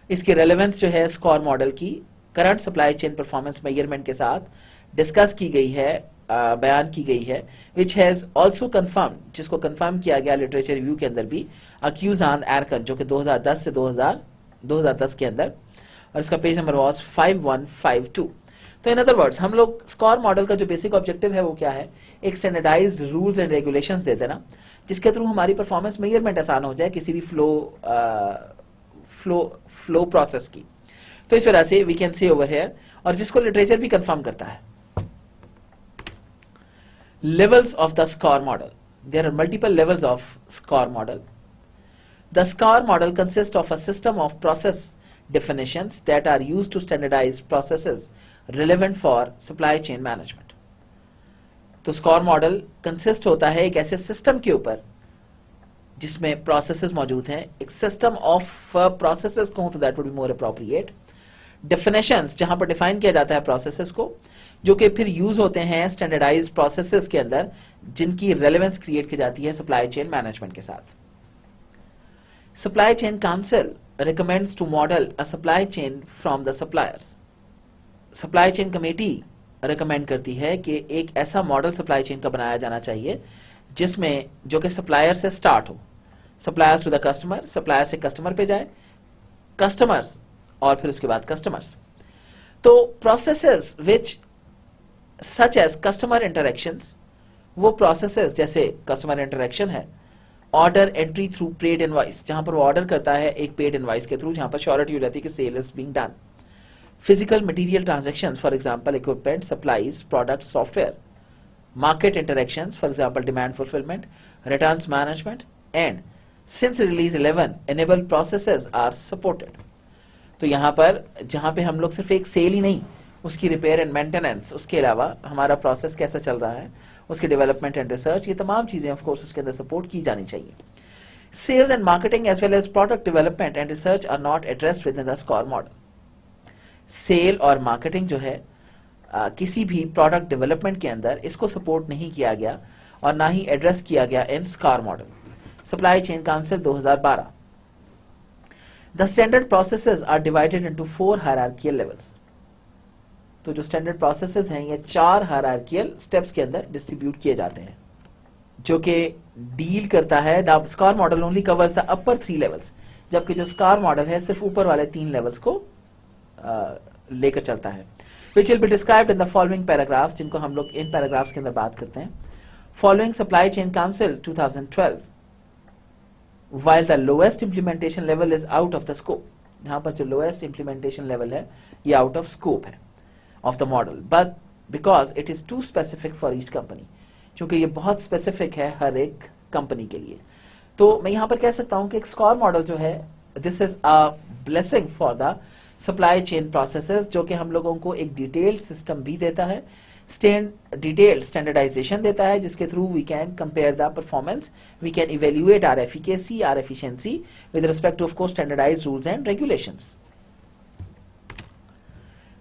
इसकी relevance जो है SCOR model की current supply chain performance measurement के साथ डिस्कस की गई है, बयान की गई है, which has also confirmed, जिसको confirm किया गया लिटरेचर रिव्यू के अंदर भी, Akuzan Erkan, जो कि 2010 से 2010 के अंदर, और इसका पेज नंबर वॉज 5152. तो इन अदर वर्ड्स हम लोग स्कोर मॉडल का जो बेसिक ऑब्जेक्टिव है वो क्या है, एक स्टैंडर्डाइज्ड रूल्स एंड रेगुलेशंस दे देना जिसके थ्रू हमारी परफॉर्मेंस मेजरमेंट आसान हो जाए किसी भी फ्लो प्रोसेस की. तो इस वजह से we can see over here, और जिसको लिटरेचर भी कंफर्म करता है. Levels of the SCOR model, there are multiple levels of SCOR model. The SCOR model consist of a system of process definitions that are used to standardize processes relevant for supply chain management. तो स्कोर मॉडल कंसिस्ट होता है एक ऐसे सिस्टम के ऊपर जिसमें प्रोसेसेस मौजूद हैं. एक सिस्टम ऑफ प्रोसेसेस कहूं तो that would be more appropriate. Definitions, जहां पर डिफाइन किया जाता है प्रोसेसेस को, जो कि फिर यूज होते हैं स्टैंडर्डाइज प्रोसेसेस के अंदर जिनकी रेलेवेंस क्रिएट की जाती है सप्लाई चेन मैनेजमेंट के साथ. Supply chain council recommends to model a supply chain from the suppliers. Supply chain committee recommend करती है कि एक ऐसा मॉडल सप्लाई चेन का बनाया जाना चाहिए जिसमें जो कि सप्लायर से स्टार्ट हो, suppliers to the customer, supplier से कस्टमर पे जाए, कस्टमर्स और फिर उसके बाद कस्टमर्स. तो processes which such as customer interactions, वो प्रोसेसेस जैसे कस्टमर इंटरेक्शन है, order entry through paid invoice, जहां पर वो ऑर्डर करता है एक पेड इनवॉइस के थ्रू जहां पर श्योरिटी हो जाती है कि sale is being done. Physical material transactions, for example equipment, supplies, product, software. Market interactions, for example demand fulfillment, returns management, and since release 11 enable processes are supported. तो यहां पर जहां पे हम लोग सिर्फ एक सेल ही नहीं, उसकी रिपेयर एंड मेंटेनेंस, उसके अलावा हमारा प्रोसेस कैसा चल रहा है, उसके डेवलपमेंट एंड रिसर्च, ये तमाम चीजें ऑफ कोर्स उसके अंदर सपोर्ट की जानी चाहिए. Sales and marketing as well as product development and research are not addressed with in the SCOR model. Sale और मार्केटिंग जो है किसी भी प्रोडक्ट डेवलपमेंट के अंदर इसको सपोर्ट नहीं किया गया और ना ही एड्रेस किया गया in SCOR model. Supply chain council 2012. The standard processes are divided into 4 hierarchical levels. तो जो स्टैंडर्ड प्रोसेसेस हैं ये 4 हायरार्कियल स्टेप्स के अंदर डिस्ट्रीब्यूट किए जाते हैं जो कि डील करता है. The SCOR model only covers the upper 3 levels, जबकि जो स्कोर मॉडल है सिर्फ ऊपर वाले 3 लेवल्स को लेकर चलता है. Which will be described in the following paragraphs, जिनको हम लोग इन पैराग्राफ्स के अंदर बात करते हैं. Following supply chain council 2012, while the lowest implementation level is out of the scope, यहाँ पर जो lowest implementation level है ये out of scope है of the model, but because it is too specific for each company, क्योंकि ये बहुत specific है हर एक कंपनी के लिए. तो मैं यहाँ पर कह सकता हूँ कि एक स्कोर मॉडल जो है, this is a blessing for the supply chain processes, जो कि हम लोगों को एक डिटेल्ड सिस्टम भी देता है, डिटेल्ड स्टैंडर्डाइजेशन देता है, जिसके through we can compare the performance, we can evaluate our efficacy, our efficiency with respect to of course standardized rules and regulations.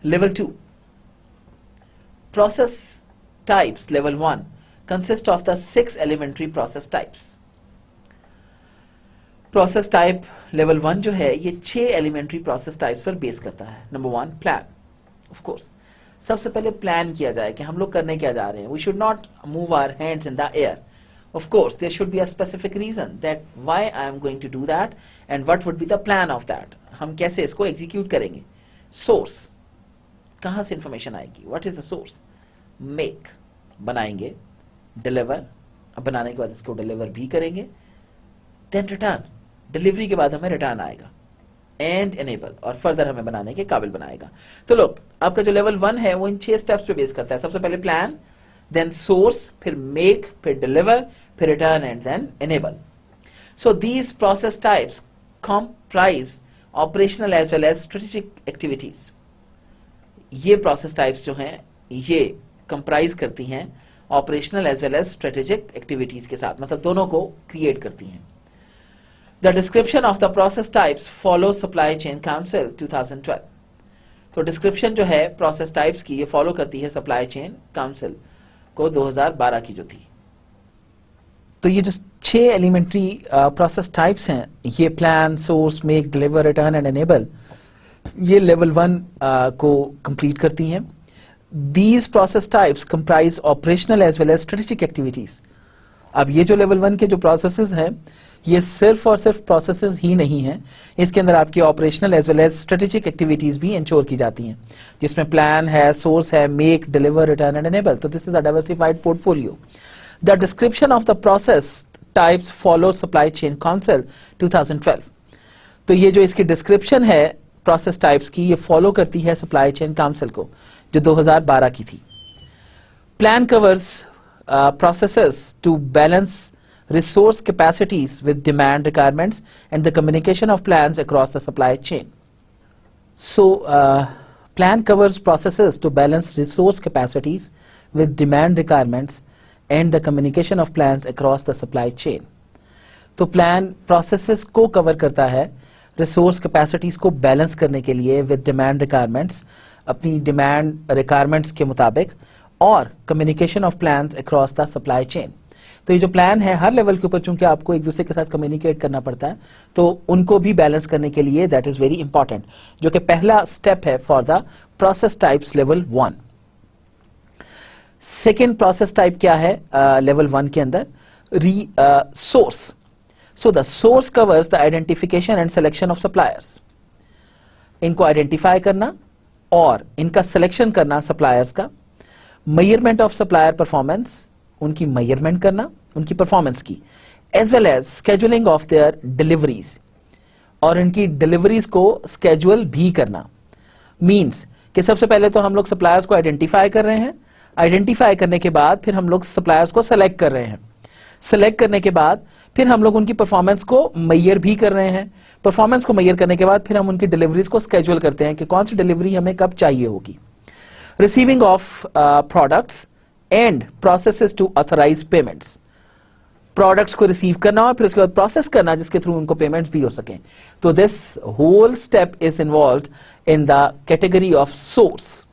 Level 2. Process types. Level 1 consists of the 6 elementary process types. Process type level 1 जो है ये 6 elementary process types पर बेस करता है. Number 1, plan. Of course, सबसे पहले प्लान किया जाए कि हम लोग करने क्या जा रहे हैं. We should not move our hands in the air. Of course, there should be a specific reason that why I am going to do that and what would be the plan of that. हम कैसे इसको execute करेंगे. Source. कहां से इंफॉर्मेशन आएगी. What is the source. Make, बनाएंगे. डिलीवर, अब बनाने के बाद इसको डिलीवर भी करेंगे. देन रिटर्न, डिलीवरी के बाद हमें रिटर्न आएगा. एंड एनेबल, और फर्दर हमें बनाने के काबिल बनाएगा. तो लोग, आपका जो लेवल 1 है वो इन 6 स्टेप्स पे बेस करता है. सबसे पहले प्लान, देन सोर्स, फिर मेक, फिर डिलीवर, फिर return and then enable. So these process types comprise operational as well as strategic activities. ये प्रोसेस टाइप्स जो हैं ये कंप्राइज करती हैं operational as well as strategic activities के साथ, मतलब दोनों को क्रिएट करती हैं. The description of the process types follow supply chain council 2012. तो डिस्क्रिप्शन जो है प्रोसेस टाइप्स की ये फॉलो करती है सप्लाई चेन काउंसिल को 2012 की जो थी. तो ये जो 6 एलिमेंट्री प्रोसेस टाइप्स हैं, ये plan, source, make, deliver, return and enable, ये लेवल 1 को कंप्लीट करती हैं. These process types comprise operational as well as strategic activities. अब ये जो लेवल 1 के जो प्रोसेसेस हैं ये सिर्फ और सिर्फ प्रोसेसेस ही नहीं हैं, इसके अंदर आपकी operational as well as strategic activities भी इंश्योर की जाती हैं, जिसमें प्लान है, सोर्स है, make, deliver, return and enable. तो this is a diversified portfolio. The description of the process types follow supply chain council 2012. तो ये जो इसकी डिस्क्रिप्शन है प्रोसेस टाइप्स की, ये फॉलो करती है सप्लाई चेन काउंसिल को जो 2012 की थी. Plan covers processes to balance resource capacities with demand requirements and the communication of plans across the supply chain. So, plan covers processes to balance resource capacities with demand requirements and the communication of plans across the supply chain. तो plan processes को cover करता है resource capacities को balance करने के लिए with demand requirements, अपनी demand requirements के मुताबिक, और communication of plans across the supply chain. तो ये जो प्लान है हर लेवल के ऊपर चूंकि आपको एक दूसरे के साथ कम्युनिकेट करना पड़ता है, तो उनको भी बैलेंस करने के लिए दैट इज वेरी इंपॉर्टेंट, जो कि पहला स्टेप है for the process types level 1. Second process type क्या है लेवल 1 के अंदर? Source. So the source covers the identification and selection of suppliers. इनको आइडेंटिफाई करना और इनका सिलेक्शन करना सप्लायर्स का, मेजरमेंट ऑफ सप्लायर परफॉर्मेंस, उनकी मेजरमेंट करना उनकी परफॉर्मेंस की, as well as scheduling of their deliveries, और इनकी डिलीवरीज को स्केड्यूल भी करना. मींस कि सबसे पहले तो हम लोग सप्लायर्स को आइडेंटिफाई कर रहे हैं, आइडेंटिफाई करने के बाद फिर हम लोग सप्लायर्स को सेलेक्ट कर रहे हैं, सेलेक्ट करने के बाद फिर हम लोग उनकी परफॉर्मेंस को मेजर भी कर रहे हैं, परफॉर्मेंस को मेजर करने के बाद फिर हम उनकी डिलीवरीज को स्केड्यूल करते हैं कि कौन सी डिलीवरी हमें कब चाहिए होगी. Receiving of products and processes to authorise payments. Products को रिसीव करना और फिर उसके बाद प्रोसेस करना जिसके थ्रू उनको पेमेंट्स भी हो सकें. तो this whole step is involved in the category of source.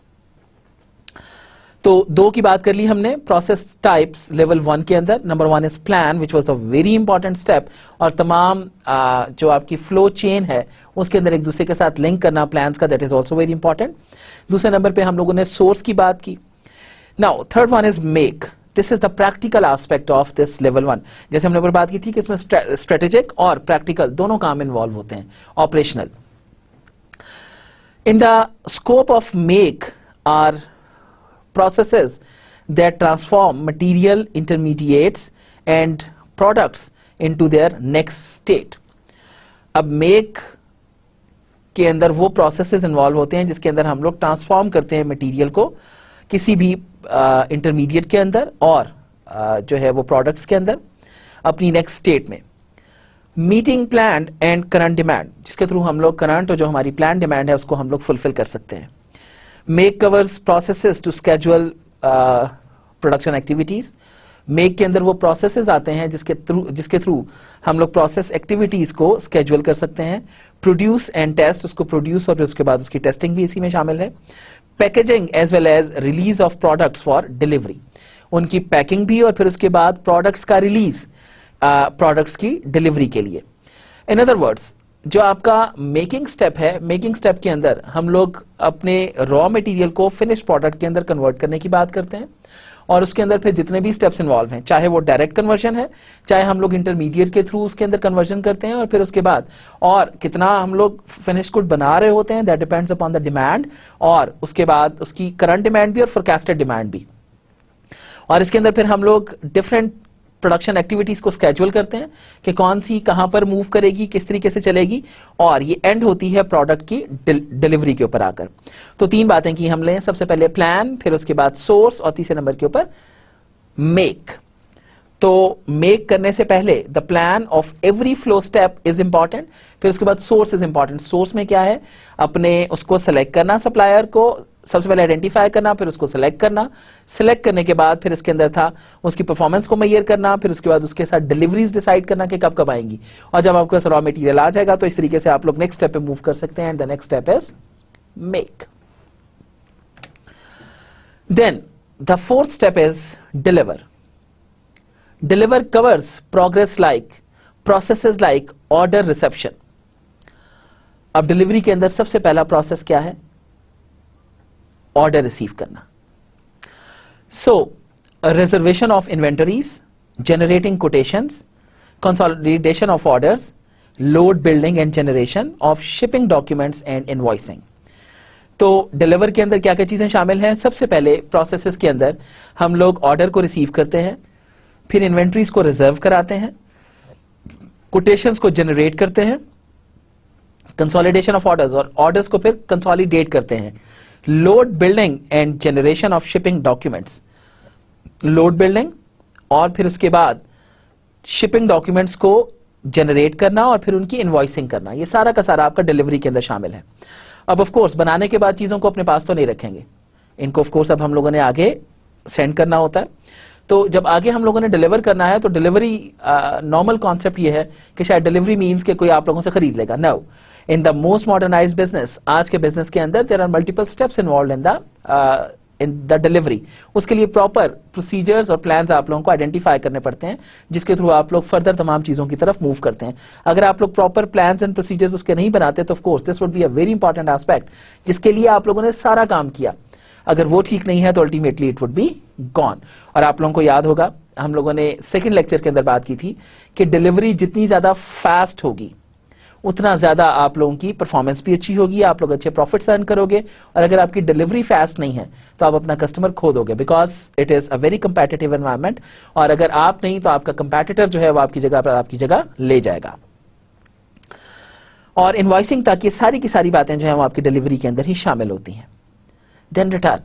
तो 2 की बात कर ली हमने प्रोसेस टाइप्स लेवल 1 के अंदर. Number 1 is plan which was the very important step, और तमाम जो आपकी फ्लो चेन है उसके अंदर एक दूसरे के साथ लिंक करना प्लान्स का, that is also very important. दूसरे नंबर पे हम लोगों ने सोर्स की बात की. Now, third one is make. This is the practical aspect of this level 1. जैसे हमने ऊपर बात की थी कि इसमें strategic और practical दोनों काम involve होते हैं, operational. In the scope of make are processes that transform material, intermediates and products into their next state. अब make के अंदर वो processes involve होते हैं जिसके अंदर हम लोग transform करते हैं material को किसी भी इंटरमीडिएट के अंदर और जो है वो प्रोडक्ट्स के अंदर अपनी नेक्स्ट स्टेट में. Meeting plan and current demand, जिसके थ्रू हम लोग करंट और जो हमारी प्लान डिमांड है उसको हम लोग फुलफिल कर सकते हैं। Make covers processes to schedule production activities. Make के अंदर वो प्रोसेसेस आते हैं जिसके थ्रू हम लोग प्रोसेस एक्टिविटीज को स्केड्यूल कर सकते हैं। प्रोड्यूस एंड टेस्ट, उसको प्रोड्यूस और फिर उसके बाद उसकी टेस्टिंग भी इसी में शामिल है। Packaging as well as release of products for delivery, उनकी पैकिंग भी और फिर उसके बाद प्रोडक्ट्स का रिलीज प्रोडक्ट्स की डिलीवरी के लिए। इन अदर वर्ड्स, जो आपका मेकिंग स्टेप है, मेकिंग स्टेप के अंदर हम लोग अपने रॉ मटेरियल को फिनिश प्रोडक्ट के अंदर कन्वर्ट करने की बात करते हैं और उसके अंदर फिर जितने भी स्टेप्स इन्वॉल्व हैं, चाहे वो डायरेक्ट कन्वर्जन है, चाहे हम लोग इंटरमीडिएट के थ्रू उसके अंदर कन्वर्जन करते हैं और फिर उसके बाद और कितना हम लोग फिनिश गुड बना रहे होते हैं, that depends upon the demand और उसके बाद उसकी करंट डिमांड भी और फोरकास्टेड डिमांड भी। और इसके अंदर फिर हम लोग डिफरेंट प्रोडक्शन एक्टिविटीज को स्केड्यूल करते हैं कि कौन सी कहां पर मूव करेगी, किस तरीके से चलेगी और ये एंड होती है प्रोडक्ट की डिलीवरी के ऊपर आकर। तो 3 बातें की हमने, सबसे पहले प्लान, फिर उसके बाद सोर्स और तीसरे नंबर के ऊपर मेक। तो मेक करने से पहले the plan of every flow step is important, फिर उसके बाद सोर्स इज इंपॉर्टेंट। सोर्स में क्या है, अपने उसको सेलेक्ट करना, सप्लायर को सबसे पहले आइडेंटिफाई करना, फिर उसको सेलेक्ट करना, सेलेक्ट करने के बाद फिर इसके अंदर था उसकी परफॉर्मेंस को मेजर करना, फिर उसके बाद उसके साथ डिलीवरीज डिसाइड करना कि कब कब आएंगी और जब आपके पास रॉ मटेरियल आ जाएगा तो इस तरीके से आप लोग नेक्स्ट स्टेप पे मूव कर सकते हैं। And the next step is make. Then the fourth step is deliver. Deliver covers progress like processes like order reception. अब डिलीवरी के अंदर सबसे पहला प्रोसेस क्या है, ऑर्डर रिसीव करना। So reservation of inventories, generating quotations, consolidation of orders, load building and generation of shipping documents and invoicing. तो डिलीवर के अंदर क्या क्या चीजें शामिल हैं, सबसे पहले प्रोसेसेस के अंदर हम लोग ऑर्डर को रिसीव करते हैं, फिर इन्वेंटरीज को रिजर्व कराते हैं, कोटेशंस को जनरेट करते हैं, कंसोलिडेशन ऑफ ऑर्डर्स और ऑर्डर्स को फिर कंसोलिडेट करते हैं, load building and generation of shipping documents, load building और फिर उसके बाद शिपिंग डॉक्यूमेंट्स को जनरेट करना और फिर उनकी इनवॉइसिंग करना। ये सारा का सारा आपका डिलीवरी के अंदर शामिल है। अब ऑफ कोर्स बनाने के बाद चीजों को अपने पास तो नहीं रखेंगे, इनको ऑफ कोर्स अब हम लोगों ने आगे सेंड करना होता है। तो जब आगे हम लोगों ने डिलीवर करना है तो डिलीवरी नॉर्मल कॉन्सेप्ट ये है कि शायद डिलीवरी मीन्स कि कोई आप लोगों से खरीद लेगा। No, in the most modernised business, आज के बिजनेस के अंदर there are multiple steps involved in the delivery. उसके लिए प्रॉपर प्रोसीजर्स और प्लान्स आप लोगों को आइडेंटिफाई करने पड़ते हैं जिसके थ्रू आप लोग फर्दर तमाम चीजों की तरफ मूव करते हैं। अगर आप लोग प्रॉपर प्लान्स एंड प्रोसीजर्स उसके नहीं बनाते तो of course this would be a very important aspect जिसके लिए आप लोगों ने सारा काम किया, अगर वो ठीक नहीं है तो ultimately it would be gone. और आप लोगों को याद होगा हम लोगों ने सेकंड लेक्चर के अंदर बात की थी कि डिलीवरी जितनी ज्यादा फास्ट होगी उतना ज्यादा आप लोगों की परफॉर्मेंस भी अच्छी होगी, आप लोग अच्छे प्रॉफिट्स अर्न करोगे। और अगर आपकी डिलीवरी फास्ट नहीं है तो आप अपना कस्टमर खो दोगे, because it is a very competitive environment. और अगर आप नहीं तो आपका कंपेटिटर जो है वो आपकी जगह पर आपकी जगह ले जाएगा। और इनवॉइसिंग तक ये सारी की सारी बातें जो है वो आपकी डिलीवरी के अंदर ही शामिल होती हैं। Then return.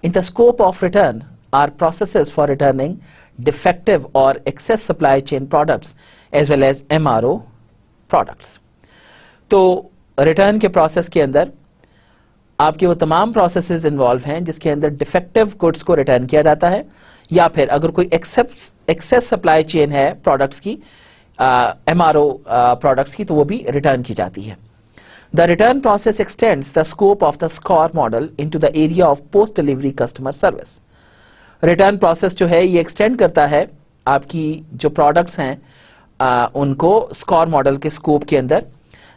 In the scope of return are processes for returning defective or excess supply chain products as well as MRO products. तो रिटर्न के प्रोसेस के अंदर आपके वो तमाम प्रोसेसेस इन्वॉल्व हैं जिसके अंदर डिफेक्टिव गुड्स को रिटर्न किया जाता है या फिर अगर कोई एक्सेस सप्लाई चेन है प्रोडक्ट्स की, MRO प्रोडक्ट्स की, तो वो भी रिटर्न की जाती है। The return process extends the scope of the SCOR model into the area of post-delivery customer service. Return process जो है ये extend करता है आपकी जो products हैं उनको SCOR model के scope के अंदर,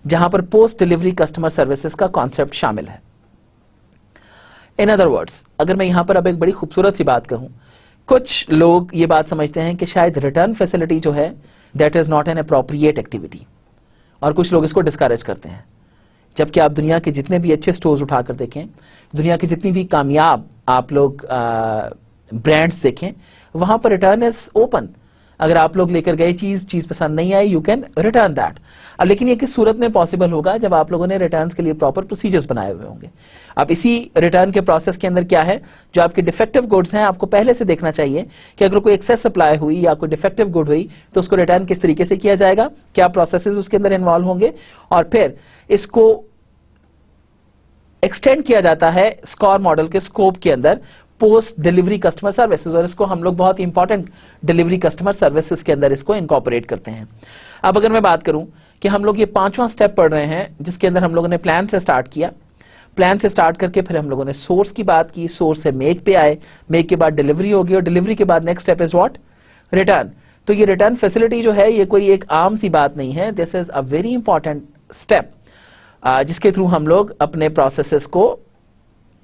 जहां पर post-delivery customer services का concept शामिल है। In other words, अगर मैं यहां पर अब एक बड़ी खूबसूरत सी बात कहूं, कुछ लोग ये बात समझते हैं कि शायद रिटर्न फैसिलिटी जो है that is not an appropriate activity, और कुछ लोग इसको डिस्करेज करते हैं। जबकि आप दुनिया के जितने भी अच्छे स्टोर्स उठाकर देखें, दुनिया की जितनी भी कामयाब आप लोग ब्रांड्स देखें, वहां पर रिटर्न इज ओपन। अगर आप लोग लेकर गए चीज पसंद नहीं आई, यू कैन रिटर्न दैट। लेकिन ये किस सूरत में पॉसिबल होगा, जब आप लोगों ने रिटर्न्स के लिए प्रॉपर प्रोसीजर्स बनाए हुए होंगे। अब इसी रिटर्न के प्रोसेस के अंदर क्या है, जो आपके डिफेक्टिव गुड्स हैं आपको पहले से देखना चाहिए कि अगर कोई एक्सेस सप्लाई हुई या कोई डिफेक्टिव गुड हुई तो उसको रिटर्न किस तरीके से किया जाएगा, क्या प्रोसेसेस उसके अंदर इन्वॉल्व होंगे, और फिर इसको एक्सटेंड किया जाता है स्कोर मॉडल के स्कोप के अंदर पोस्ट डिलीवरी कस्टमर सर्विसेज, और इसको हम लोग बहुत इंपॉर्टेंट डिलीवरी कस्टमर सर्विसेज के अंदर इसको इनकॉर्पोरेट करते हैं। अब अगर मैं बात करूं कि हम लोग ये 5वां स्टेप पढ़ रहे हैं, जिसके अंदर हम लोगों ने प्लान से स्टार्ट किया, प्लान से स्टार्ट करके फिर हम लोगों ने सोर्स की बात की, सोर्स से मेक पे आए, मेक के बाद डिलीवरी होगी, और डिलीवरी के बाद next step is what, return. तो ये रिटर्न फैसिलिटी जो है ये कोई एक आम सी बात नहीं है, this is a very important step जिसके थ्रू हम लोग अपने प्रोसेसेस को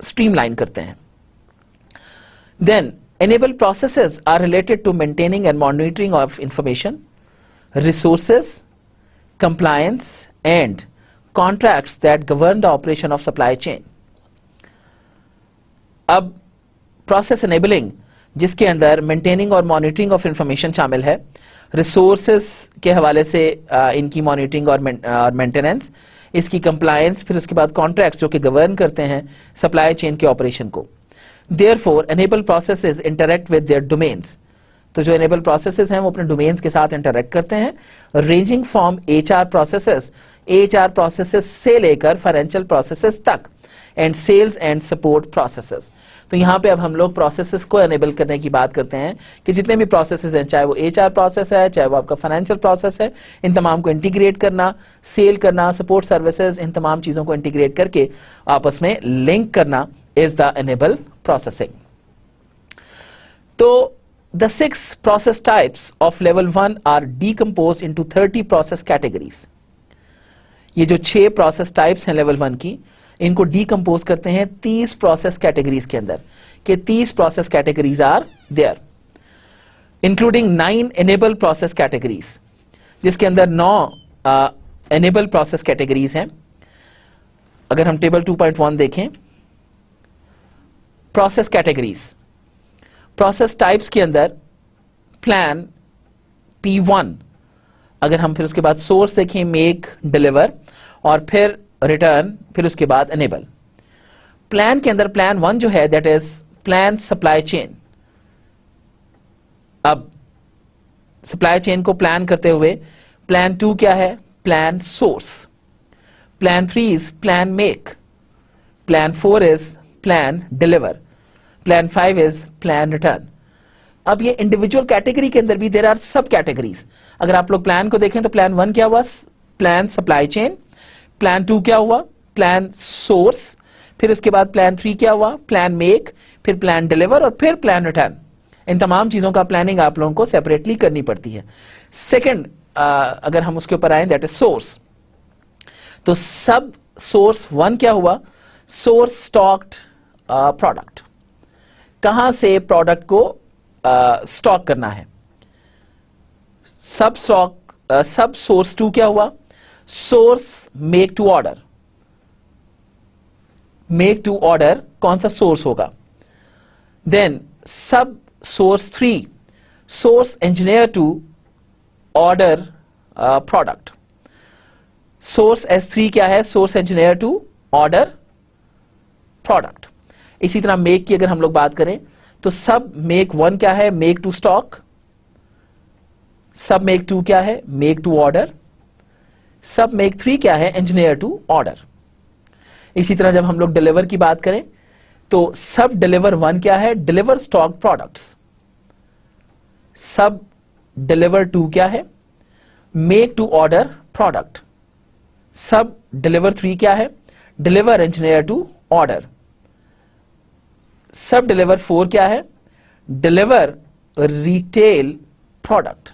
स्ट्रीमलाइन करते हैं। Then enable processes are related to maintaining and monitoring of information, resources, compliance and contracts that govern the operation of supply chain. अब प्रोसेस एनेबलिंग, जिसके अंदर मेंटेनिंग और मॉनिटरिंग ऑफ इंफॉर्मेशन शामिल है, रिसोर्सेज के हवाले से इनकी मॉनिटरिंग और मेंटेनेंस, इसकी कंप्लायंस, फिर उसके बाद कॉन्ट्रैक्ट्स जो कि गवर्न करते हैं सप्लाई चेन के ऑपरेशन को। Therefore enable processes interact with their domains, तो जो एनेबल प्रोसेसेस हैं वो अपने डोमेन्स के साथ इंटरैक्ट करते हैं, रेंजिंग फ्रॉम एचआर प्रोसेसेस से लेकर फाइनेंशियल प्रोसेसेस तक, and sales and support processes. तो यहाँ पे अब हम लोग प्रोसेसेस को एनेबल करने की बात करते हैं कि जितने भी प्रोसेसेस हैं, चाहे वो एचआर प्रोसेस है, चाहे वो आपका फाइनेंशियल प्रोसेस है, इन तमाम को इंटीग्रेट करना, सेल करना, सपोर्ट सर्विसेज, इन तमाम चीजों को इंटीग्रेट करके आपस में लिंक करना इज द एनेबल प्रोसेसिंग। तो the 6 process types of level 1 are decomposed into 30 process categories. ये जो 6 process types हैं level 1 की, इनको decompose करते हैं 30 process categories के अंदर, कि 30 process categories are there, including 9 enable process categories, जिसके अंदर 9 enable process categories हैं। अगर हम टेबल 2.1 देखें, process categories, प्रोसेस टाइप्स के अंदर प्लान P1, अगर हम फिर उसके बाद सोर्स देखें, मेक, डिलीवर, और फिर रिटर्न, फिर उसके बाद एनेबल। प्लान के अंदर प्लान 1 जो है that is plan supply chain. अब सप्लाई चेन को प्लान करते हुए प्लान 2 क्या है, plan source. Plan 3 is plan make, plan 4 is plan deliver, plan 5 is plan return. अब ये इंडिविजुअल कैटेगरी के अंदर भी देयर आर सब कैटेगरीज। अगर आप लोग प्लान को देखें तो प्लान 1 क्या हुआ, प्लान सप्लाई चेन, प्लान 2 क्या हुआ, प्लान सोर्स, फिर उसके बाद प्लान 3 क्या हुआ, प्लान मेक, फिर प्लान डिलीवर, और फिर प्लान रिटर्न। इन तमाम चीजों का प्लानिंग आप लोगों को सेपरेटली करनी पड़ती है। सेकंड अगर हम उसके ऊपर आए दैट इज सोर्स, तो सब सोर्स 1 क्या हुआ, सोर्स स्टॉक्ड प्रोडक्ट, कहां से प्रोडक्ट को स्टॉक करना है। सब सोर्स 2 क्या हुआ, source make to order. Make to order कौन सा सोर्स होगा। Then sub source 3, source engineer to order product. Source S3 क्या है, source engineer to order product. इसी तरह मेक की अगर हम लोग बात करें तो सब मेक 1 क्या है, मेक टू स्टॉक। सब मेक 2 क्या है, मेक टू ऑर्डर। सब मेक 3 क्या है, इंजीनियर टू ऑर्डर। इसी तरह जब हम लोग डिलीवर की बात करें तो सब डिलीवर 1 क्या है, डिलीवर स्टॉक प्रोडक्ट्स। सब डिलीवर 2 क्या है, make to order product. Sub deliver 3 क्या है, डिलीवर इंजीनियर टू ऑर्डर। सब डिलीवर 4 क्या है, डिलीवर रिटेल प्रोडक्ट।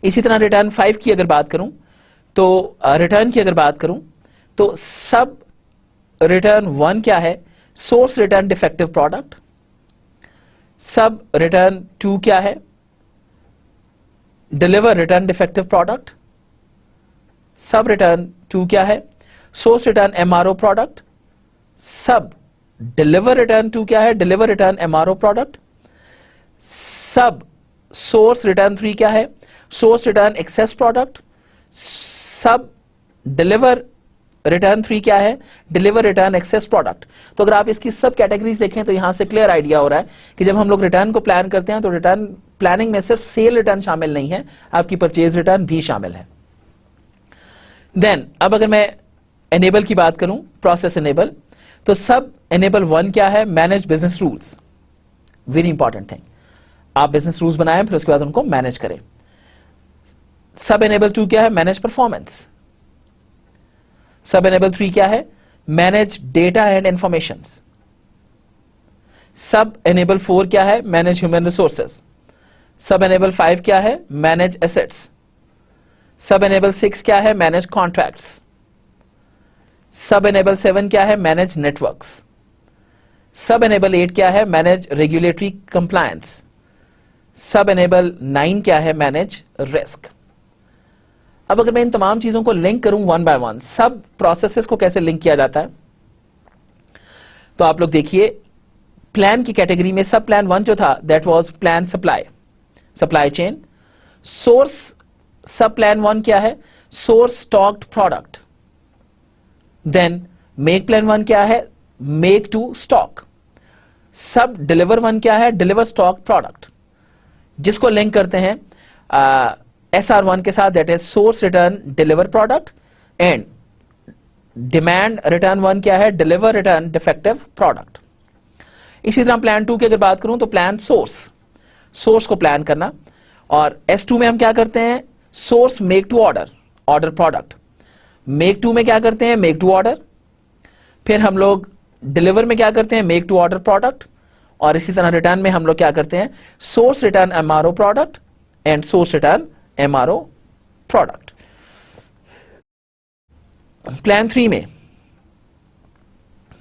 इसी तरह रिटर्न 5 की अगर बात करूं तो रिटर्न की अगर बात करूं तो सब रिटर्न 1 क्या है, source return defective product. Sub return 2 क्या है, deliver return defective product. Sub return 2 क्या है, source return MRO product. Sub deliver return 2 क्या है, deliver return MRO product. Sub source return 3 क्या है? Source return excess product. Sub deliver return 3 क्या है? Deliver return excess product. तो अगर आप इसकी सब कैटेगरीज देखें तो यहां से क्लियर आइडिया हो रहा है कि जब हम लोग रिटर्न को प्लान करते हैं तो रिटर्न प्लानिंग में सिर्फ सेल रिटर्न शामिल नहीं है, आपकी परचेज रिटर्न भी शामिल है। देन अब अगर मैं एनेबल की बात करूं, प्रोसेस एनेबल, तो सब एनेबल 1 क्या है? Manage business rules. Very important thing, आप बिजनेस रूल्स बनाएं फिर उसके बाद उनको मैनेज करें। सब एनेबल 2 क्या है? Manage performance. सब एनेबल 3 क्या है? Manage data and information. सब एनेबल 4 क्या है? Manage human resources. सब एनेबल 5 क्या है? Manage assets. सब एनेबल 6 क्या है? Manage contracts. सब एनेबल 7 क्या है? Manage networks. सब एनेबल 8 क्या है? Manage regulatory compliance. सब एनेबल 9 क्या है? Manage risk. अब अगर मैं इन तमाम चीजों को लिंक करूं वन बाय वन, सब प्रोसेसेस को कैसे लिंक किया जाता है, तो आप लोग देखिए, प्लान की कैटेगरी में सब प्लान 1 जो था that was plan supply, supply chain. Source sub plan 1 क्या है? Source stocked product. Then make plan 1 क्या है? Make to stock. Sub deliver 1 क्या है? डिलीवर स्टॉक प्रोडक्ट, जिसको लिंक करते हैं SR1 के साथ, that is source return deliver product. And demand return 1 क्या है? Deliver return defective product. इसी तरह प्लान 2 की अगर बात करूं तो प्लान सोर्स, सोर्स को प्लान करना। और S2 में हम क्या करते हैं? Source make to order, order product. Make 2 में क्या करते हैं? Make to order. फिर हम लोग डिलीवर में क्या करते हैं? Make to order product. और इसी तरह रिटर्न में हम लोग क्या करते हैं? Source return MRO product and source return MRO product. Plan 3 में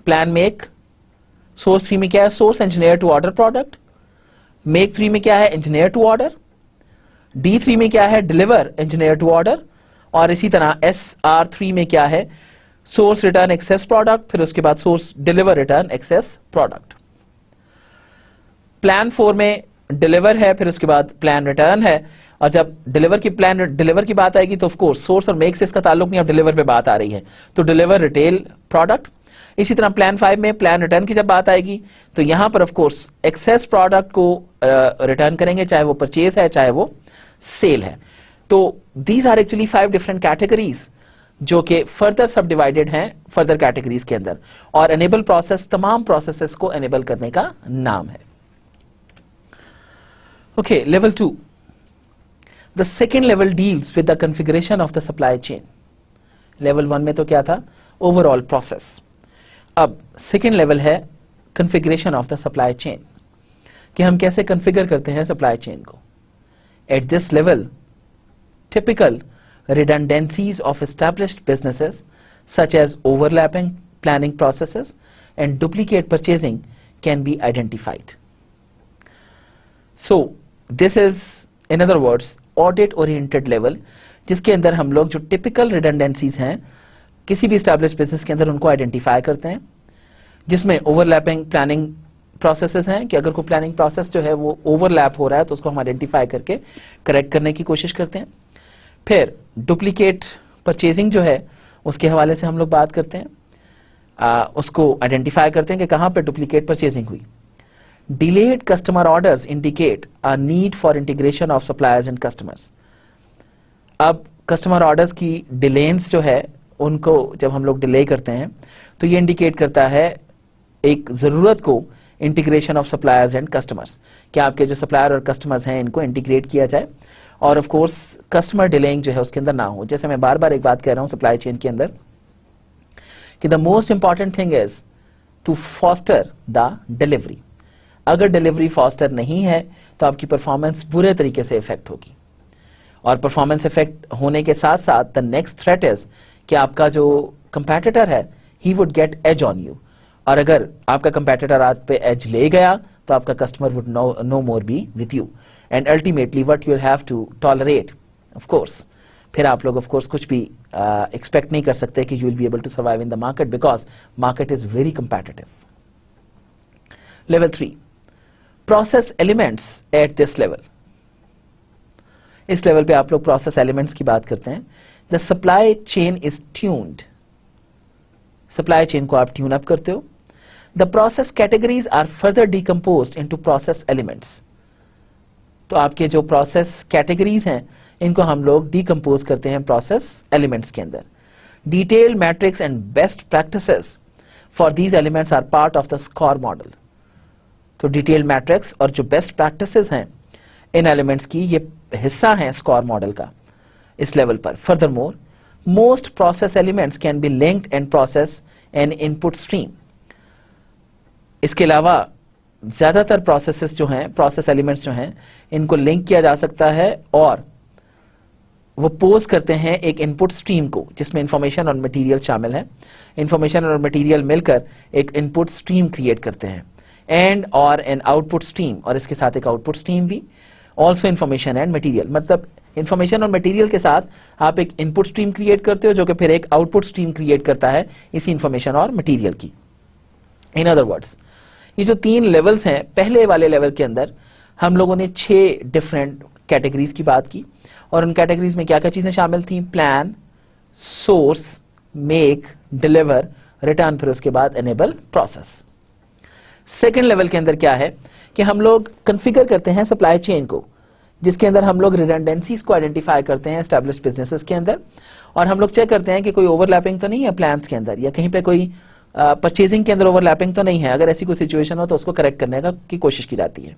प्लान मेक, सोर्स 3 में क्या है? Source engineer to order product. Make 3 में क्या है? Engineer to order. D3 में क्या है? Deliver engineer to order. और इसी तरह SR3 में क्या है? सोर्स रिटर्न एक्सेस प्रोडक्ट, फिर उसके बाद source deliver return excess product. Plan 4 में डिलीवर है, फिर उसके बाद प्लान रिटर्न है। और जब डिलीवर की बात आएगी तो ऑफ कोर्स सोर्स और मेक से इसका ताल्लुक नहीं, अब डिलीवर पे बात आ रही है, तो डिलीवर रिटेल प्रोडक्ट। इसी तरह प्लान 5 में प्लान रिटर्न की जब बात आएगी तो यहां पर ऑफ कोर्स एक्सेस प्रोडक्ट को रिटर्न करेंगे, चाहे वो परचेज है चाहे वो सेल है। तो these are actually 5 different categories जो कि फर्दर सब डिवाइडेड हैं फर्दर कैटेगरीज के अंदर। और एनेबल प्रोसेस तमाम प्रोसेसेस को एनेबल करने का नाम है। Okay, level 2, the second level deals with the configuration of the supply chain. Level 1 में तो क्या था? Overall process. अब सेकेंड लेवल है configuration of the supply chain, कि हम कैसे कॉन्फ़िगर करते हैं सप्लाई चेन को। Eight this level typical redundancies of established businesses such as overlapping planning processes and duplicate purchasing can be identified. So this is, in other words, audit oriented level, जिसके अंदर हम लोग जो typical redundancies हैं किसी भी established business के अंदर उनको identify करते हैं, जिसमें overlapping planning processes हैं कि अगर कोई planning process जो है वो overlap हो रहा है तो उसको हम identify करके correct करने की कोशिश करते हैं। फिर डुप्लीकेट परचेजिंग जो है उसके हवाले से हम लोग बात करते हैं, उसको आइडेंटिफाई करते हैं कि कहां पर डुप्लीकेट परचेजिंग हुई। Delayed customer orders indicate a need for integration of suppliers and customers. अब कस्टमर ऑर्डर्स की डिलेंस जो है उनको जब हम लोग डिले करते हैं तो ये इंडिकेट करता है एक जरूरत को integration of suppliers and customers, कि आपके जो सप्लायर और कस्टमर्स हैं इनको इंटीग्रेट किया जाए और ऑफ कोर्स कस्टमर डिलेइंग जो है उसके अंदर ना हो। जैसे मैं बार बार एक बात कह रहा हूं सप्लाई चेन के अंदर कि the most important thing is to foster the delivery. अगर डिलीवरी फॉस्टर नहीं है तो आपकी परफॉर्मेंस बुरे तरीके से इफेक्ट होगी, और परफॉर्मेंस इफेक्ट होने के साथ साथ द नेक्स्ट थ्रेट इज कि आपका जो कंपेटिटर है he would get edge on you, और अगर आपका कंपेटिटर आप पे एज ले गया तो आपका customer would no more be with you, and ultimately what you will have to tolerate of course, फिर आप लोग ऑफ कोर्स कुछ भी एक्सपेक्ट नहीं कर सकते कि you will be able to survive in the market because market is very competitive. Level 3, process elements at this level. इस लेवल पे आप लोग प्रोसेस एलिमेंट्स की बात करते हैं। The supply chain is tuned, supply chain को आप ट्यून अप करते हो। The process categories are further decomposed into process elements, तो आपके जो प्रोसेस कैटेगरीज हैं इनको हम लोग डिकम्पोज करते हैं प्रोसेस एलिमेंट्स के अंदर। Detailed metrics and best practices for these elements are part of the SCOR model. तो डिटेल्ड मैट्रिक्स और जो बेस्ट प्रैक्टिसेस हैं इन एलिमेंट्स की, ये हिस्सा हैं स्कोर मॉडल का इस लेवल पर। Further more, most process elements can be linked and process N input stream. इसके अलावा ज्यादातर प्रोसेसेस जो हैं, प्रोसेस एलिमेंट्स जो हैं, इनको लिंक किया जा सकता है और वो पोज करते हैं एक इनपुट स्ट्रीम को, जिसमें इंफॉर्मेशन और मटेरियल शामिल है। इंफॉर्मेशन और मटेरियल मिलकर एक इनपुट स्ट्रीम क्रिएट करते हैं, एंड और एन आउटपुट स्ट्रीम, और इसके साथ एक आउटपुट स्ट्रीम भी, ऑल्सो इंफॉर्मेशन एंड मटेरियल। मतलब इंफॉर्मेशन और मटेरियल के साथ आप एक इनपुट स्ट्रीम क्रिएट करते हो जो कि फिर एक आउटपुट स्ट्रीम क्रिएट करता है इसी इंफॉर्मेशन और मटेरियल की। इन अदर वर्ड्स, ये जो 3 लेवल्स हैं, पहले वाले लेवल के अंदर हम लोगों ने 6 डिफरेंट कैटेगरीज की बात की, और उन कैटेगरीज में क्या क्या चीजें शामिल थी? Plan, source, make, deliver, return, फिर उसके बाद एनेबल, प्रोसेस। सेकेंड लेवल के अंदर क्या है कि हम लोग कॉन्फ़िगर करते हैं सप्लाई चेन को, जिसके अंदर हम लोग रिडंडेंसीज को आइडेंटिफाई करते हैं एस्टैब्लिश्ड बिजनेसेस के अंदर, और हम लोग चेक करते हैं कि कोई ओवरलैपिंग तो नहीं है प्लान्स के अंदर, या कहीं पे कोई परचेजिंग के अंदर ओवरलैपिंग तो नहीं है। अगर ऐसी कोई सिचुएशन हो तो उसको करेक्ट करने की कोशिश की जाती है।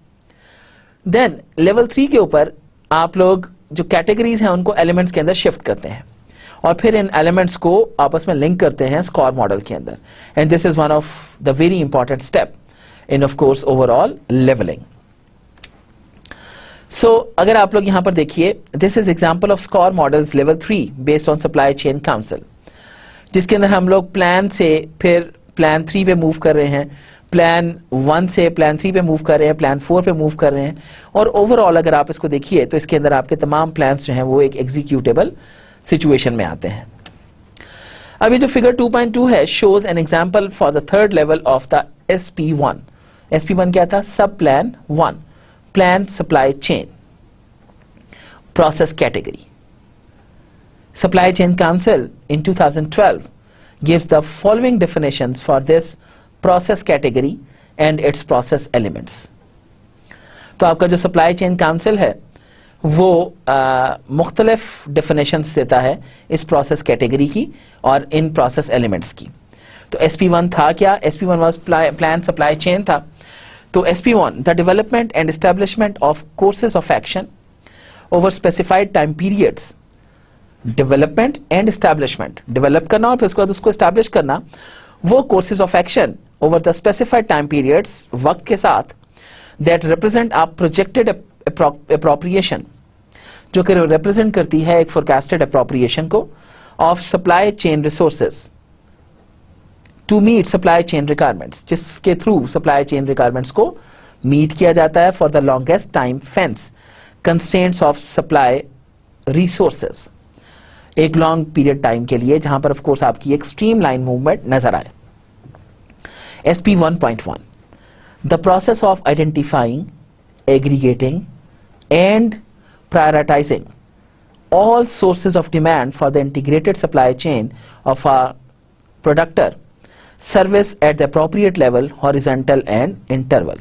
देन लेवल 3 के ऊपर आप लोग जो कैटेगरीज हैं उनको एलिमेंट्स के अंदर शिफ्ट करते हैं, और फिर इन एलिमेंट्स को आपस में लिंक करते हैं स्कोर मॉडल के अंदर। And this is one of the very important step in of course overall levelling. So अगर आप लोग यहां पर देखिए, this is example of score models level 3 based on supply chain council, जिसके अंदर हम लोग प्लान से फिर प्लान 3 पे मूव कर रहे हैं, प्लान 1 से प्लान 3 पे मूव कर रहे हैं, प्लान 4 पे मूव कर रहे हैं, और ओवरऑल अगर आप इसको देखिए तो इसके अंदर आपके तमाम प्लान्स जो हैं वो एक एग्जीक्यूटेबल सिचुएशन में आते हैं। अब ये जो फिगर 2.2 है shows an example for the third level of the SP1। SP1 क्या था? सब plan 1, plan supply chain, process category. Supply Chain Council in 2012 gives the following definitions for this process category and its process elements. तो आपका जो सप्लाई चेन काउंसिल है वो मुख्तलिफ डेफिनेशंस देता है इस प्रोसेस कैटेगरी की और इन प्रोसेस एलिमेंट्स की। तो SP1 था क्या? SP1 was plan supply chain था। तो SP1, the development and establishment of courses of action over specified time periods। Development and establishment, develop करना और फिर उसके बाद उसको एस्टैब्लिश करना, वो courses of action over the specified time periods, वक्त के साथ, that represent a projected appropriation, जो कि रिप्रेजेंट करती है एक फोरकास्टेड अप्रोप्रिएशन को of supply chain resources to meet supply chain requirements, जिसके थ्रू सप्लाई चेन रिक्वायरमेंट्स को मीट किया जाता है for the longest time fence constraints of supply resources, एक लॉन्ग पीरियड टाइम के लिए, जहां पर ऑफ कोर्स आपकी एक स्ट्रीम लाइन मूवमेंट नजर आए। SP 1.1, the process of identifying, aggregating and prioritising all sources of demand for the integrated supply chain of a productor service at the appropriate level, horizontal and interval,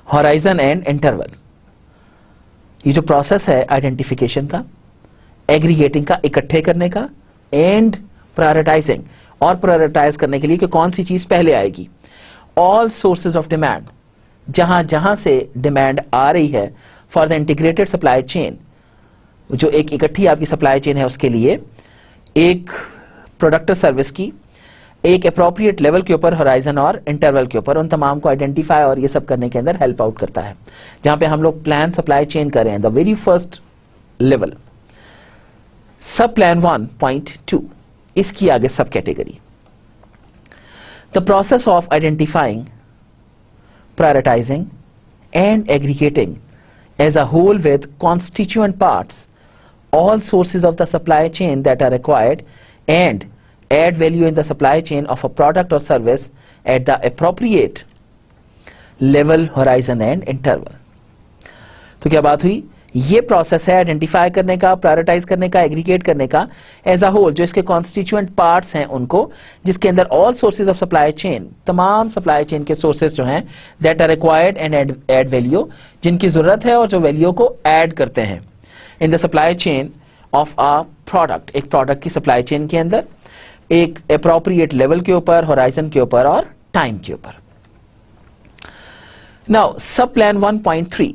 horizon and interval। ये जो प्रोसेस है आइडेंटिफिकेशन का, एग्रीगेटिंग का, इकट्ठे करने का, एंड प्रायोरिटाइजिंग, और प्रायोरिटाइज करने के लिए कि कौन सी चीज पहले आएगी, ऑल सोर्सेज ऑफ डिमांड, जहां जहां से डिमांड आ रही है for the integrated supply chain, जो एक इकट्ठी आपकी सप्लाई चेन है उसके लिए एक प्रोडक्ट सर्विस की एक अप्रोप्रिएट लेवल के ऊपर, होराइजन और इंटरवल के ऊपर, उन तमाम को आइडेंटिफाई और ये सब करने के अंदर हेल्प आउट करता है। जहां पे हम लोग प्लान सप्लाई चेन कर रहे हैं, the very first level. Sub plan 1.2, इसकी आगे sub category, the process of identifying, prioritising and aggregating as a whole with constituent parts all sources of the supply chain that are required and add value in the supply chain of a product or service at the appropriate level, horizon and interval। तो क्या बात हुई ये प्रोसेस है आइडेंटिफाई करने का, प्रायोरिटाइज करने का, एग्रीगेट करने का एज अ होल, जो इसके कॉन्स्टिट्यूएंट पार्ट्स हैं उनको, जिसके अंदर all sources of supply chain, तमाम सप्लाई चेन के सोर्सेज जो हैं that are required and add value, जिनकी जरूरत है और जो वैल्यू को ऐड करते हैं in the supply chain of a product, एक प्रोडक्ट की सप्लाई चेन के अंदर, एक अप्रोप्रिएट लेवल के ऊपर, होराइजन के ऊपर और टाइम के ऊपर। नाउ सब plan 1.3,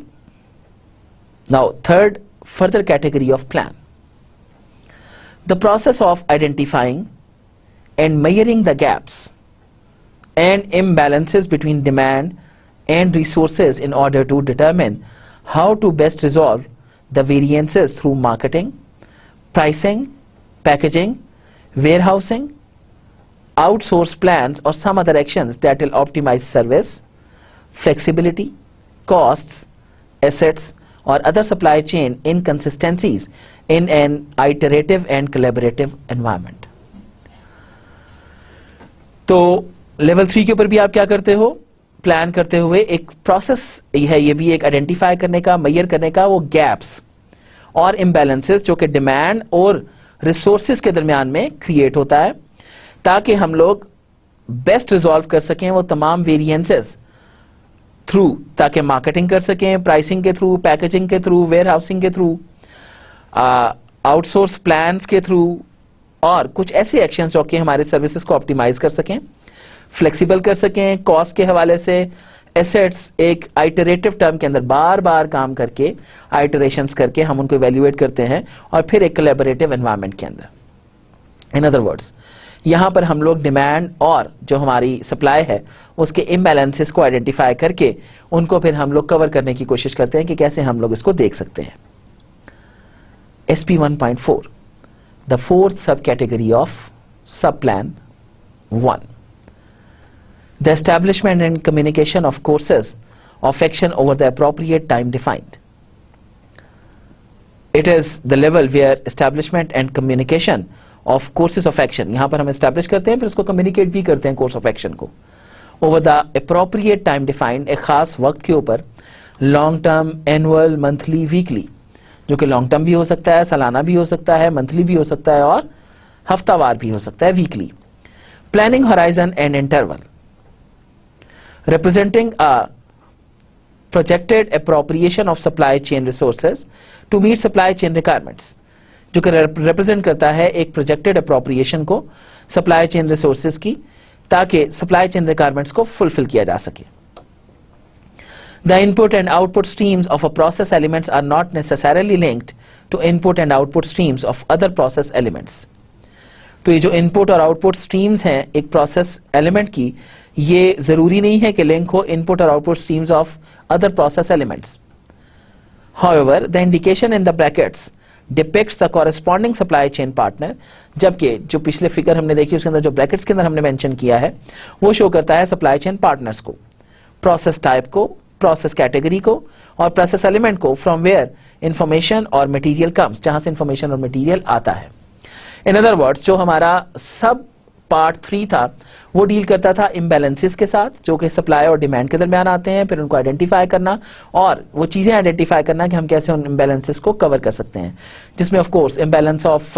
now third further category of plan, the process of identifying and measuring the gaps and imbalances between demand and resources in order to determine how to best resolve the variances through marketing, pricing, packaging, warehousing, outsource plans or some other actions that will optimize service, flexibility, costs, assets or other supply chain inconsistencies in an iterative and collaborative environment. तो लेवल 3 के ऊपर भी आप क्या करते हो, प्लान करते हुए एक प्रोसेस है, ये भी एक आइडेंटिफाई करने का, मेजर करने का, वो गैप्स और इम्बैलेंसेस जो कि डिमांड और रिसोर्सेज के दरमियान में क्रिएट होता है, ताकि हम लोग बेस्ट रिजॉल्व कर सकें वो तमाम वेरिएंसेस थ्रू, ताकि मार्केटिंग कर सकें, प्राइसिंग के थ्रू, पैकेजिंग के थ्रू, वेयर हाउसिंग के थ्रू, आउटसोर्स प्लान्स के थ्रू, और कुछ ऐसे एक्शंस जो कि हमारे सर्विसेज को ऑप्टिमाइज कर सकें, फ्लेक्सिबल कर सकें कॉस्ट के हवाले से, एसेट्स एक आइटरेटिव टर्म के अंदर बार बार काम करके, आइटरेशंस करके हम उनको इवेल्युएट करते हैं, और फिर एक कोलैबोरेटिव एनवायरनमेंट के अंदर। इन अदर वर्ड्स, यहां पर हम लोग डिमांड और जो हमारी सप्लाई है उसके इम्बैलेंसेस को आइडेंटिफाई करके उनको फिर हम लोग कवर करने की कोशिश करते हैं कि कैसे हम लोग इसको देख सकते हैं। SP 1.4, the fourth sub category of sub plan 1, the establishment and communication of courses of action over the appropriate time defined. It is the level where establishment and communication of courses of action, यहां पर हम एस्टैब्लिश करते हैं फिर उसको कम्युनिकेट भी करते हैं कोर्स ऑफ एक्शन को, over the appropriate time defined, एक खास वक्त के ऊपर, long term, annual, monthly, weekly, जो कि लॉन्ग टर्म भी हो सकता है, सालाना भी हो सकता है, मंथली भी हो सकता है और हफ्तावार भी हो सकता है, weekly. Planning horizon and interval, representing a projected appropriation of supply chain resources to meet supply chain requirements, जो कि represent करता है एक projected appropriation को supply chain resources की, ताकि supply chain requirements को fulfill किया जा सके। The input and output streams of a process elements are not necessarily linked to input and output streams of other process elements. तो ये जो इनपुट और आउटपुट स्ट्रीम्स हैं एक प्रोसेस एलिमेंट की, ये जरूरी नहीं है कि लिंक हो इनपुट और output streams of other process elements. However, the indication in the brackets depicts the corresponding supply chain partner, जबकि जो पिछले फिगर हमने देखी उसके अंदर जो ब्रैकेट्स के अंदर हमने मेंशन किया है वो शो करता है सप्लाई चेन पार्टनर्स को, प्रोसेस टाइप को, प्रोसेस कैटेगरी को और प्रोसेस एलिमेंट को, फ्रॉम वेयर इंफॉर्मेशन और मटेरियल कम्स, जहां से इंफॉर्मेशन और मटेरियल आता है। इन अदर वर्ड्स, जो हमारा सब पार्ट 3 था वो डील करता था इम्बैलेंसेस के साथ जो कि सप्लाई और डिमांड के दरमियान आते हैं, फिर उनको आइडेंटिफाई करना और वो चीजें आइडेंटिफाई करना कि हम कैसे उन इम्बैलेंसेस को कवर कर सकते हैं, जिसमें ऑफ कोर्स इम्बैलेंस ऑफ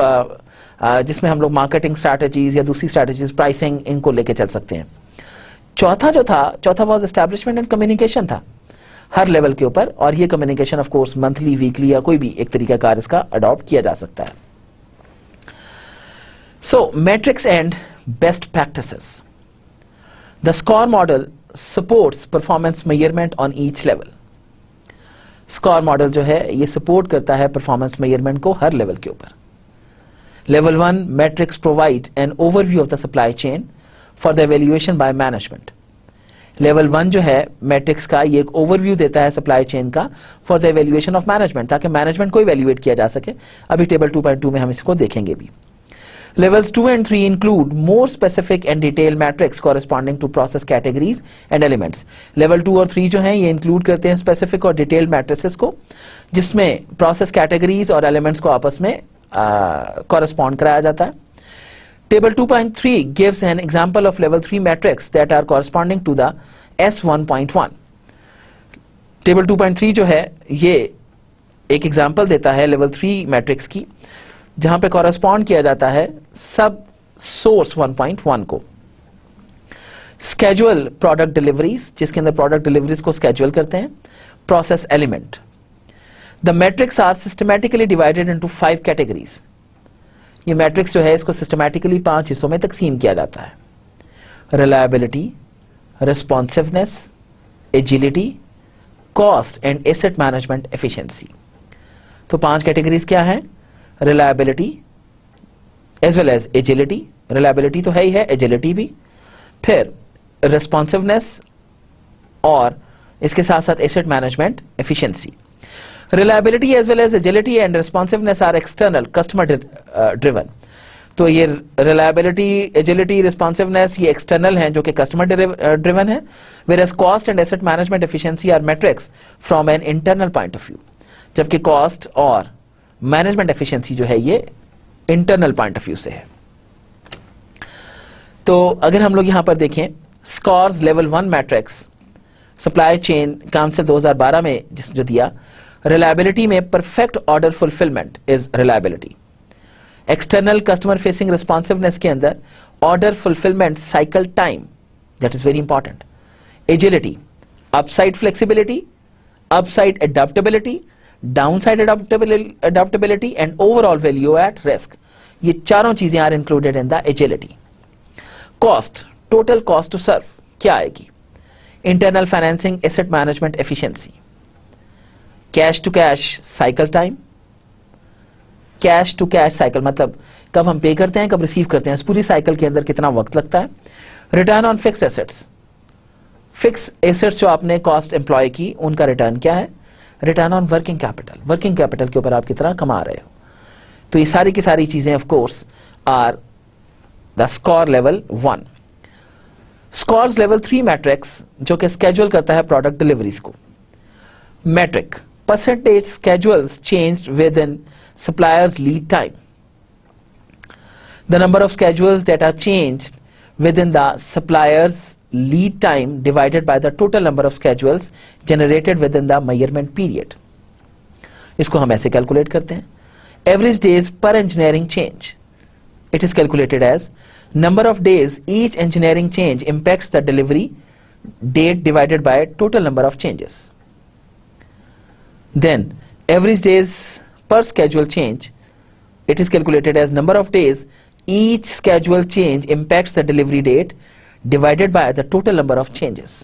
जिसमें हम लोग मार्केटिंग स्ट्रैटेजीज या दूसरी स्ट्रैटेजीज, प्राइसिंग, इनको लेके चल सकते हैं। चौथा वाज एस्टैब्लिशमेंट एंड कम्युनिकेशन था हर लेवल के ऊपर, और ये communication of course monthly, weekly या कोई भी एक तरीकाकार इसका अडॉप्ट किया जा सकता है। So, metrics and best practices. The SCOR model supports performance measurement on each level. SCOR model जो है ये support करता है performance measurement को हर level के ऊपर। Level 1 metrics provide an overview of the supply chain for the evaluation by management. Level 1 जो है metrics का ये एक overview देता है supply chain का for the evaluation of management, ताकि management को evaluate किया जा सके। अभी table 2.2 में हम इसको देखेंगे भी। Levels 2 and 3 include more specific and detailed metrics corresponding to process categories and elements. Level 2 और 3 जो हैं ये include करते हैं specific और detailed matrices को, जिसमें process categories और elements को आपस में correspond कराया जाता है। Table 2.3 gives an example of level 3 metrics that are corresponding to the S1.1. Table 2.3 जो है ये एक एग्जाम्पल देता है लेवल 3 मैट्रिक्स की, जहां पे कॉरेस्पॉन्ड किया जाता है सब सोर्स 1.1 को। स्केजुअल प्रोडक्ट डिलीवरीज, जिसके अंदर प्रोडक्ट डिलीवरीज को स्केजुअल करते हैं। Process element. The metrics are systematically divided into 5 categories. ये मैट्रिक्स जो है इसको सिस्टमैटिकली 5 हिस्सों में तकसीम किया जाता है। Reliability, responsiveness, agility, cost and asset management efficiency. तो 5 कैटेगरीज क्या है? Reliability as well as agility, reliability तो है ही है, एजिलिटी भी, फिर रिस्पॉन्सिवनेस और इसके साथ साथ asset management efficiency. Reliability as well as agility and responsiveness are external customer driven. तो ये रिलायबिलिटी, एजिलिटी, रिस्पॉन्सिवनेस ये एक्सटर्नल हैं जो कि कस्टमर ड्रिवन है, whereas cost and asset management efficiency are metrics from an internal point of view. जबकि कॉस्ट और मैनेजमेंट एफिशिएंसी जो है ये इंटरनल पॉइंट ऑफ व्यू से है। तो अगर हम लोग यहां पर देखें SCOR level 1 metrics supply chain council 2012 में जो दिया, रिलायबिलिटी में perfect order fulfilment is reliability. External customer facing responsiveness के अंदर order fulfilment cycle time, that is very important. Agility, upside flexibility, upside adaptability, downside adaptability and overall value at risk. ये चारों चीजें are included in the agility. Cost, total cost to serve क्या आएगी? Internal financing, asset management efficiency, cash to cash cycle time. Cash to cash cycle मतलब कब हम पे करते हैं, कब रिसीव करते हैं, इस पूरी साइकिल के अंदर कितना वक्त लगता है। Return on fix assets, fix assets जो आपने कॉस्ट एम्प्लॉय की उनका रिटर्न क्या है। Return on working capital, working capital के ऊपर आप कितना कमा रहे हो। तो ये सारी की सारी चीजें of course are the SCOR level 1। SCOR level 3 metrics जो कि स्केड्यूल करता है प्रोडक्ट डिलीवरीज को। Metric, percentage schedules changed within supplier's lead time. The number of schedules that are changed within the supplier's lead time divided by the total number of schedules generated within the measurement period. इसको हम ऐसे कैलकुलेट करते हैं। Average days per engineering change. It is calculated as number of days each engineering change impacts the delivery date divided by total number of changes. Then average days per schedule change, it is calculated as number of days each schedule change impacts the delivery date divided by the total number of changes.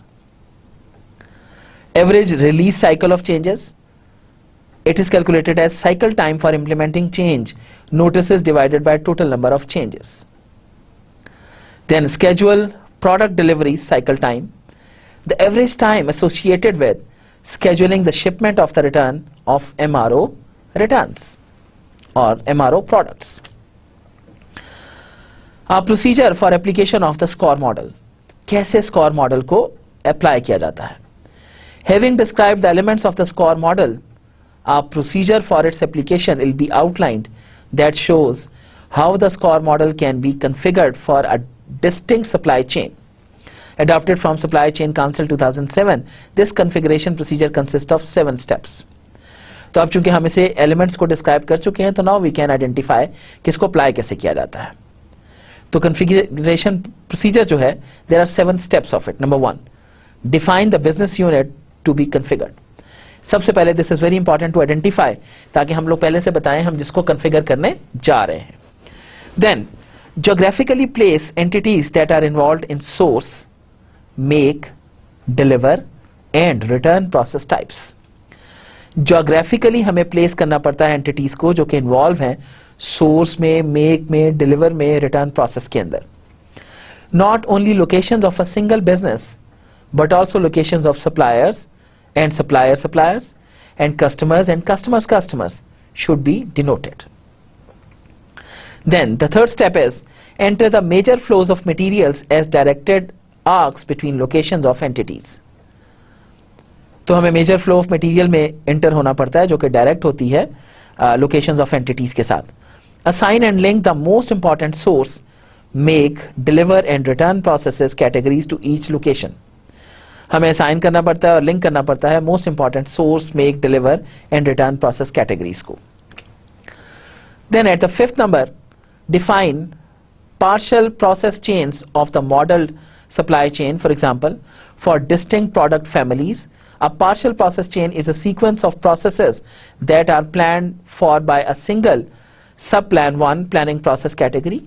Average release cycle of changes, it is calculated as cycle time for implementing change notices divided by total number of changes. Then schedule product delivery cycle time, the average time associated with scheduling the shipment of the return of MRO returns or MRO products. A procedure for application of the score model. कैसे score model को apply किया जाता है? Having described the elements of the score model, a procedure for its application will be outlined that shows how the score model can be configured for a distinct supply chain. Adopted from Supply Chain Council 2007, this configuration procedure consists of 7 steps. तो अब चूंकि हम इसे एलिमेंट्स को डिस्क्राइब कर चुके हैं, तो नाउ वी कैन आइडेंटिफाई कि इसको अप्लाई कैसे किया जाता है। तो कॉन्फ़िगरेशन प्रोसीजर जो है, there are 7 steps of it. Number 1, define the business unit to be configured. सबसे पहले this is very important to identify, ताकि हम लोग पहले से बताएं हम जिसको कॉन्फ़िगर करने जा रहे हैं। Then geographically place entities that are involved in source, make, deliver and return process types. Geographically हमें place करना पड़ता है entities को जो कि involve हैं source में, make में, deliver में, return process के अंदर। Not only locations of a single business, but also locations of suppliers and suppliers and customers should be denoted. Then the third step is enter the major flows of materials as directed arcs between locations of entities. तो हमें मेजर फ्लो ऑफ मटेरियल में एंटर होना पड़ता है जो कि डायरेक्ट होती है लोकेशंस ऑफ एंटिटीज के साथ। Assign and link the most important source, make, deliver and return processes categories to each location. हमें असाइन करना पड़ता है और लिंक करना पड़ता है most important source, make, deliver and return process categories को. Then at the fifth number, define partial process chains of the modeled supply chain. For example, for distinct product families, a partial process chain is a sequence of processes that are planned for by a single subplan 1 planning process category.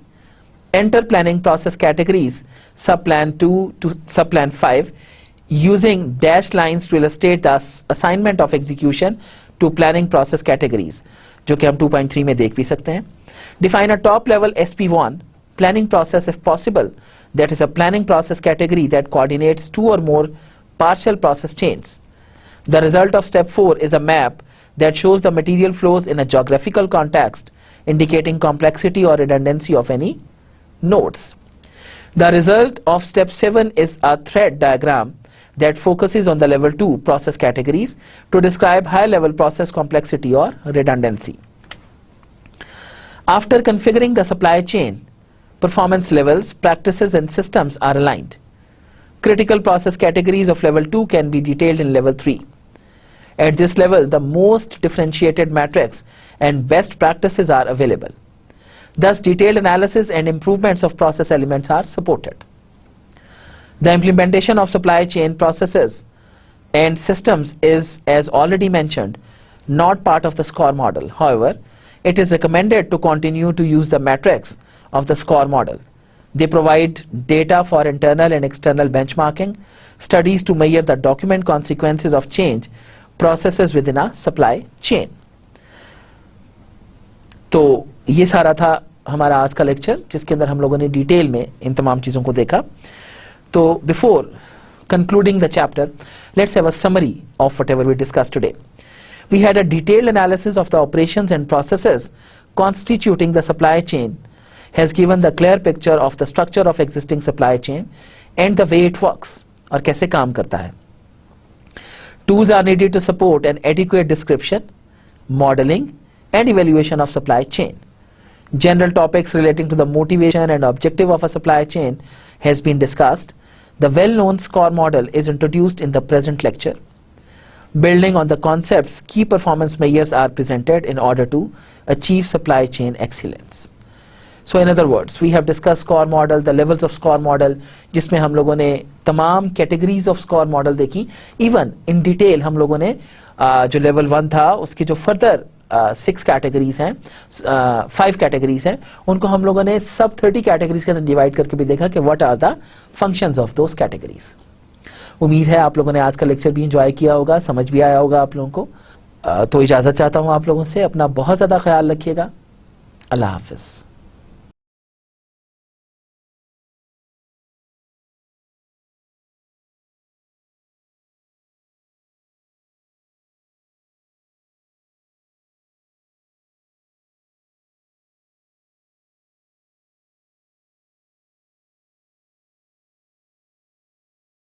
Enter planning process categories subplan 2 to subplan 5 using dashed lines to illustrate the assignment of execution to planning process categories, जो कि हम 2.3 में देख भी सकते हैं. Define a top level SP1 planning process if possible, that is a planning process category that coordinates 2 or more partial process chains. The result of step 4 is a map that shows the material flows in a geographical context, indicating complexity or redundancy of any nodes. The result of step 7 is a thread diagram that focuses on the level 2 process categories to describe high level process complexity or redundancy. After configuring the supply chain, performance levels, practices and systems are aligned. Critical process categories of level 2 can be detailed in level 3. At this level, the most differentiated metrics and best practices are available. Thus, detailed analysis and improvements of process elements are supported. The implementation of supply chain processes and systems is, as already mentioned, not part of the SCORE model. However, it is recommended to continue to use the metrics of the SCORE model. They provide data for internal and external benchmarking, studies to measure the document consequences of change, processes within a supply chain. तो ये सारा था हमारा आज का लेक्चर, जिसके अंदर हम लोगों ने डिटेल में इन तमाम चीज़ों को देखा. तो before concluding the chapter, let's have a summary of whatever we discussed today. We had a detailed analysis of the operations and processes constituting the supply chain, has given the clear picture of the structure of existing supply chain and the way it works, और कैसे काम करता है. Tools are needed to support an adequate description, modeling and evaluation of supply chain. General topics relating to the motivation and objective of a supply chain has been discussed. The well-known SCORE model is introduced in the present lecture. Building on the concepts, key performance measures are presented in order to achieve supply chain excellence. So in other words, we have discussed SCORE model, the levels of SCORE model, जिसमें हम लोगों ने तमाम categories of SCORE model देखी. Even in detail हम लोगों ने जो level 1 था उसकी जो further 6 categories हैं, 5 categories हैं, उनको हम लोगों ने सब 30 categories के अंदर divide करके भी देखा कि what are the functions of those categories. उम्मीद है आप लोगों ने आज का लेक्चर भी enjoy किया होगा, समझ भी आया होगा आप लोगों को. तो इजाज़त चाहता हूँ आप लोगों से. अपना बहुत ज़्यादा ख्याल रखिएगा. अल्लाह हाफ़िज़.